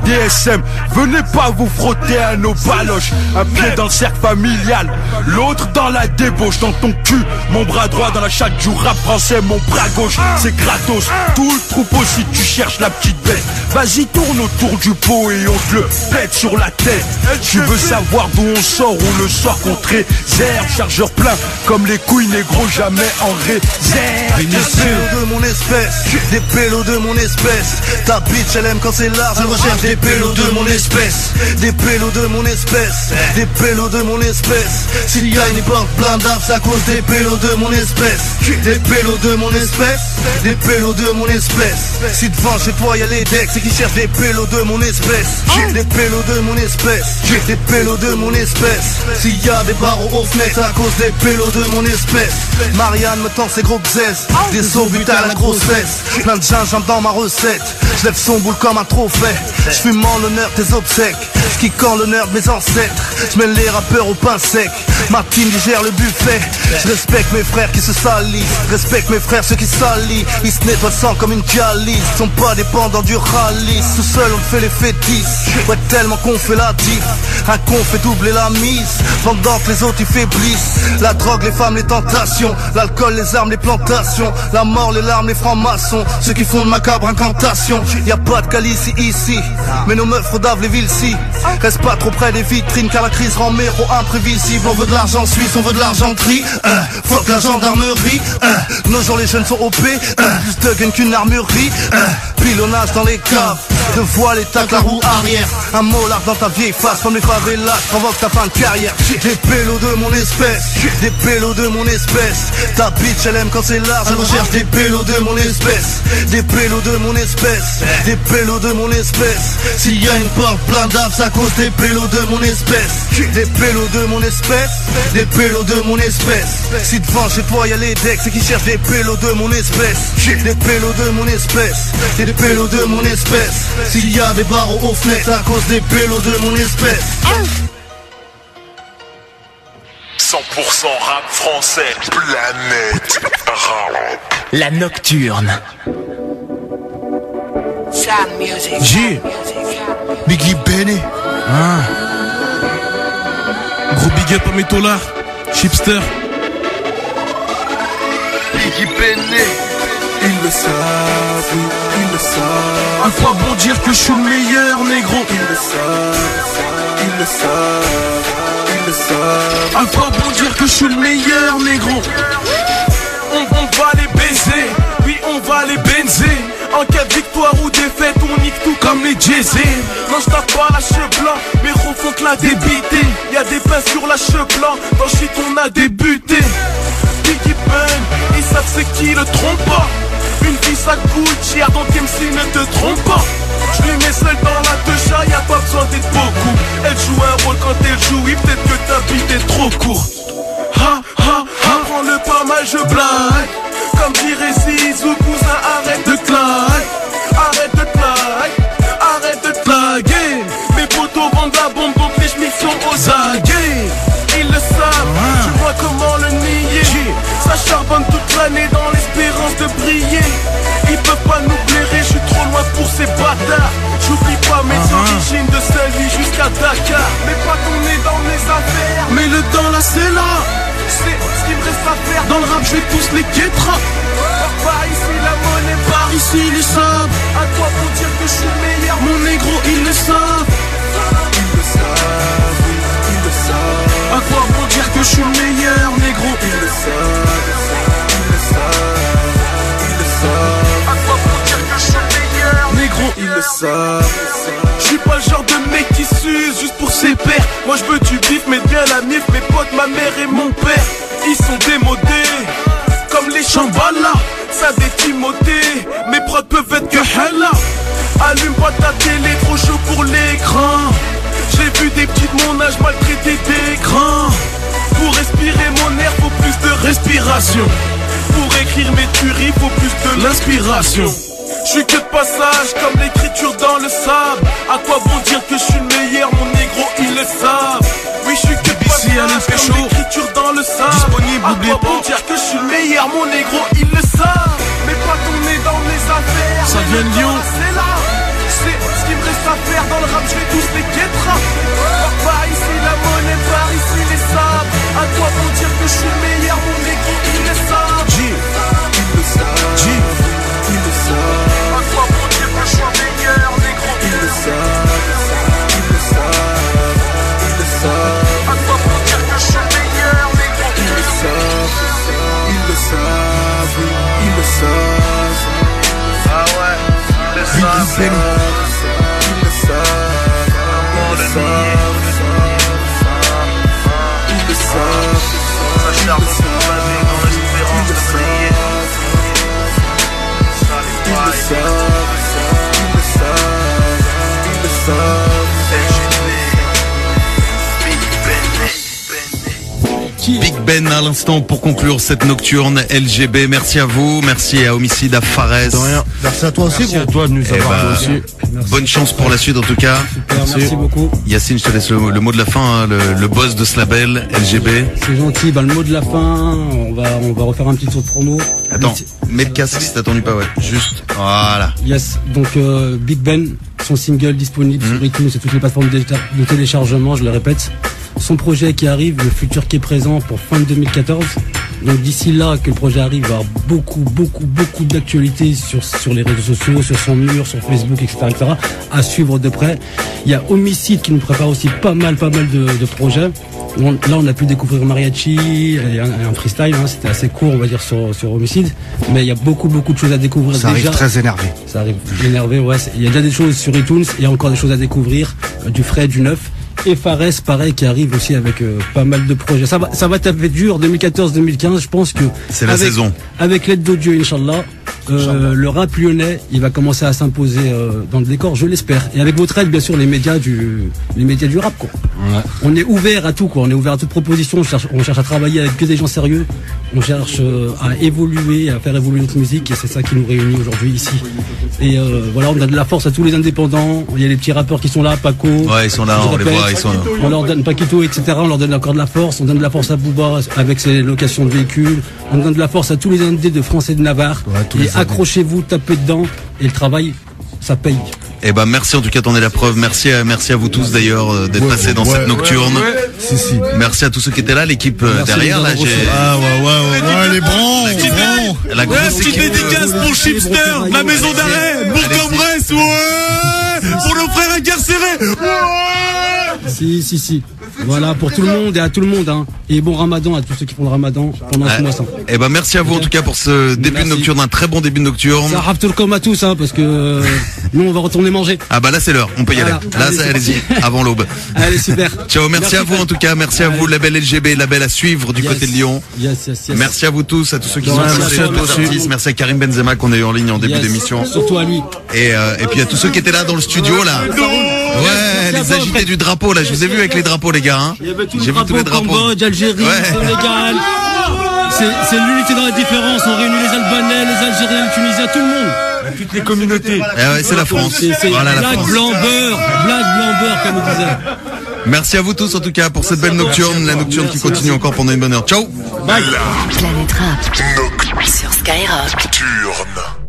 DSM, venez pas vous frotter à nos baloches. Un pied dans le cercle familial, l'autre dans la débauche. Dans ton cul, mon bras droit dans la chatte du rap français, mon bras gauche, c'est gratos. Tout le troupeau si tu cherches la petite bête. Vas-y tourne autour du pot et on te le pète sur la tête. Tu veux savoir d'où on sort, on le sort contre réserve. Chargeur plein comme les couilles négro, jamais en réserve. Des pélos de mon espèce, des pélos de mon espèce. Ta bitch elle aime quand c'est large, elle recherche des pélos de mon espèce. Des pélos de mon espèce, des pélos de mon espèce. S'il y a une porte blindable, c'est à cause des pélos de mon espèce. Des pélos de mon espèce, des pélos de mon espèce. Si devant chez toi y'a les decks, c'est qui cherchent des pélos de mon espèce. Des pélos de mon espèce, des pélos de mon espèce. S'il y a des barreaux aux fenêtres, c'est à cause des pélos de mon espèce. Marianne me tend ses gros bzaises, des os buts à la grossesse. Plein de gingembre dans ma recette, je lève son boule comme un trophée. Je fume en l'honneur tes obsèques, je kick en l'honneur de mes ancêtres. Je mets les rappeurs au pain sec, ma team digère le buffet. Je respecte mes frères qui se salissent, respecte mes frères ceux qui salissent. Ils se nettoient le sang comme une dialyse, sont pas dépendants du rallye. Tout seul on fait les fétiches, ouais tellement qu'on fait la diff. Un con fait doubler la mise, pendant que les autres y faiblissent. La drogue, les femmes, les tentations, l'alcool, les armes, les plantations, la mort, les larmes, les francs-maçons, ceux qui font de macabres incantations. Y'a pas de calice ici, mais nos meufs redavent les villes-ci. Reste pas trop près des vitrines car la crise rend méro imprévisible. On veut de l'argent suisse, on veut de l'argenterie, fuck la gendarmerie. Nos jours les jeunes sont OP, plus de gun qu'une armurerie. Pilonnage dans les caves, De voile et tac la roue arrière. Un molar dans ta vieille face comme les favelas provoque ta fin de carrière. Des pélos de mon espèce, des pélos de mon espèce. Ta bitch elle aime quand c'est large, elle recherche des pélos de mon espèce. Des pélos de mon espèce, des pélos de mon espèce. S'il y a une porte plein d'arbres, c'est à cause des pélos de mon espèce. Des pélos de mon espèce, des pélos de mon espèce. Si devant chez toi y'a les decks, c'est qui cherchent des pélos de mon espèce. Des pélos de mon espèce, des pélos de mon espèce. S'il y a des barreaux aux fenêtres, c'est à cause des pélos de mon espèce. 100% rap français, planète rap. La nocturne. J. Biggie Benny. Gros big up à mes taulards, Chipster. Biggie Benny. Ils le savent, oui, ils le savent. À quoi bon dire que je suis le meilleur, négro? Ils le savent, ils le savent, ils le savent. À quoi bon dire que je suis le meilleur, négro? On va les baiser, oui on va les benzer. En cas de victoire ou défaite, on nique tout comme les Jay-Z. Non je tape pas la cheveux blanc, mais refont que la débité. Y'a des pinces sur la cheveux blanc, dans shit on a débuté. Biggie Ben, ils savent c'est qui le trompe pas. Une vie ça coûte cher, donc MC ne te trompe pas. Je lui mets seul dans la techa, y'a pas besoin d'être beaucoup. Elle joue un rôle quand elle joue, oui peut-être que ta bite est trop courte. Ha ha ha, prends-le pas mal, je blague. Comme dirait Zizou, cousin, arrête de claque. Arrête de claque, arrête de claguer. Mes potos vendent la bombe, donc les chemises sont aux aguets. Ils le savent, tu vois comment le nier. Ça charbonne toute l'année dans l'espérance de briller. Ils peuvent pas nous blairer, je suis trop loin pour ces bâtards. J'oublie pas mes origines de Saint-Louis jusqu'à Dakar. Mais pas qu'on est dans mes affaires, mais le temps là c'est là. C'est ce qu'il me reste à faire. Dans le rap je vais tous les guettras. Par ici la monnaie, par ici les savent. À toi pour dire que je suis le meilleur. Mon négro ils le savent. Ils le savent, oui, ils le savent. À quoi pour dire que je suis le meilleur, négro? Ils le savent, ils le savent, ils le savent. À quoi pour dire que je suis le meilleur, négro? Ils le savent. Je suis pas le genre de mec qui s'use juste pour ses pères. Moi je veux du bif, mais bien la mif. Mes potes, ma mère et mon père, ils sont démodés comme les Shambhala. Ça des Timothée, mes prods peuvent être que hella. Allume pas ta télé, trop chaud pour l'écran. J'ai vu des petits de mon âge maltraités d'écran. Pour respirer mon air, faut plus de respiration. Pour écrire mes tueries, faut plus de l'inspiration. Je suis que de passage, comme l'écriture dans le sable. À quoi bon dire que je suis le meilleur, mon négro, ils le savent. Oui, je suis que de passage, comme l'écriture dans le sable. Disponible, à quoi bon dire que je suis le meilleur, mon négro, ils le savent. Mais pas qu'on est dans mes affaires. Ça vient de Lyon. C'est là, c'est ce qu'il me reste à faire. Dans le rap, je vais tous les guettras. Par ici la monnaie, par ici les sables. À quoi bon dire que je suis le meilleur, mon négro, ils le savent. Ils le savent, ils le savent. À quoi bon dire que je suis le meilleur, négro, ils le savent. Ils le savent, ils le savent. À quoi bon dire que je suis le meilleur, négro, ils le savent. Ils le savent, oui, ils le savent. Ah ouais, ils le savent. Ils le savent, ils le savent. Ils le savent. Ça charme toute la vie dans l'espérance de briller. Ils le savent, ils le savent, ils le savent. Big Ben à l'instant pour conclure cette nocturne LGB. Merci à vous, merci à Homicide, à Fares. De rien. Merci à toi aussi. Merci à toi de nous avoir aussi. Bonne chance pour la suite en tout cas. Merci beaucoup. Yacine, je te laisse le mot de la fin, hein, le boss de ce label LGB. C'est gentil, le mot de la fin, on va refaire un petit tour de promo. Attends, mets le casque si t'as entendu pas, ouais. Juste, voilà. Yes, donc Big Ben, son single disponible sur iTunes et toutes les plateformes de téléchargement, je le répète. Son projet qui arrive, le futur qui est présent pour fin 2014. Donc d'ici là que le projet arrive, il va y avoir beaucoup d'actualités sur les réseaux sociaux, sur son mur, sur Facebook, etc. à suivre de près. Il y a Homicide qui nous prépare aussi pas mal de projets. Là, on a pu découvrir Mariachi et un freestyle, hein, c'était assez court, on va dire, sur Homicide. Mais il y a beaucoup de choses à découvrir. Ça arrive très énervé. Ça arrive énervé, ouais. Il y a déjà des choses sur iTunes, il y a encore des choses à découvrir, du frais, du neuf. Et Fares, pareil, qui arrive aussi avec pas mal de projets. Ça va taper dur, 2014-2015, je pense que... C'est la saison. Avec l'aide de Dieu, Inch'Allah, le rap lyonnais, il va commencer à s'imposer dans le décor, je l'espère. Et avec votre aide, bien sûr, les médias du rap, quoi. Ouais. On est ouvert à tout, quoi. On est ouvert à toute proposition. On cherche à travailler avec que des gens sérieux. On cherche à évoluer, à faire évoluer notre musique. Et c'est ça qui nous réunit aujourd'hui ici. Et voilà, on donne de la force à tous les indépendants. Il y a les petits rappeurs qui sont là, Paco. Ouais, ils sont là, on les voit, ils sont là. On leur donne Paquito, etc. On leur donne encore de la force. On donne de la force à Booba avec ses locations de véhicules. On donne de la force à tous les indés de France et de Navarre. Ouais, et accrochez-vous, tapez dedans. Et le travail, ça paye. Eh ben merci en tout cas, t'en es la preuve. Merci à vous tous d'ailleurs d'être passés dans cette nocturne. Si. Merci à tous ceux qui étaient là, l'équipe derrière là. Les bons. La grosse petite dédicace pour Chipster, la maison d'arrêt, Bourg-en-Bresse, pour nos frères incarcérés. Si. Voilà, pour tout le monde et à tout le monde, hein. Et bon Ramadan à tous ceux qui font le Ramadan pendant ce mois. Eh ben merci à vous en tout cas pour ce début de nocturne, un très bon début de nocturne. Ça rafle tout le com à tous, hein, parce que nous on va retourner manger. Ah bah là c'est l'heure, on peut y aller. Là allez-y, avant l'aube. Allez, super. Ciao, merci à vous en tout cas, merci à vous, label LGB, label à suivre du côté de Lyon. Yes. Merci à vous tous, à tous ceux qui sont passés, à tous les artistes. Merci à Karim Benzema qu'on a eu en ligne en début d'émission. Surtout à lui. Et puis à tous ceux qui étaient là dans le studio là. Ouais, les agités du drapeau là, je vous ai vu avec les drapeaux les gars, hein. J'ai vu tous les drapeaux. Cambodge, Algérie, Sénégal. C'est l'unité dans la différence. On réunit les Albanais, les Algériens, les Tunisiens, tout le monde. Toutes les communautés. C'est la France. Voilà, black, blanc, beurre, comme on disait. Merci à vous tous en tout cas pour cette belle nocturne, la nocturne qui continue encore pendant une bonne heure. Ciao. Planète Rap sur Skyrock. Nocturne.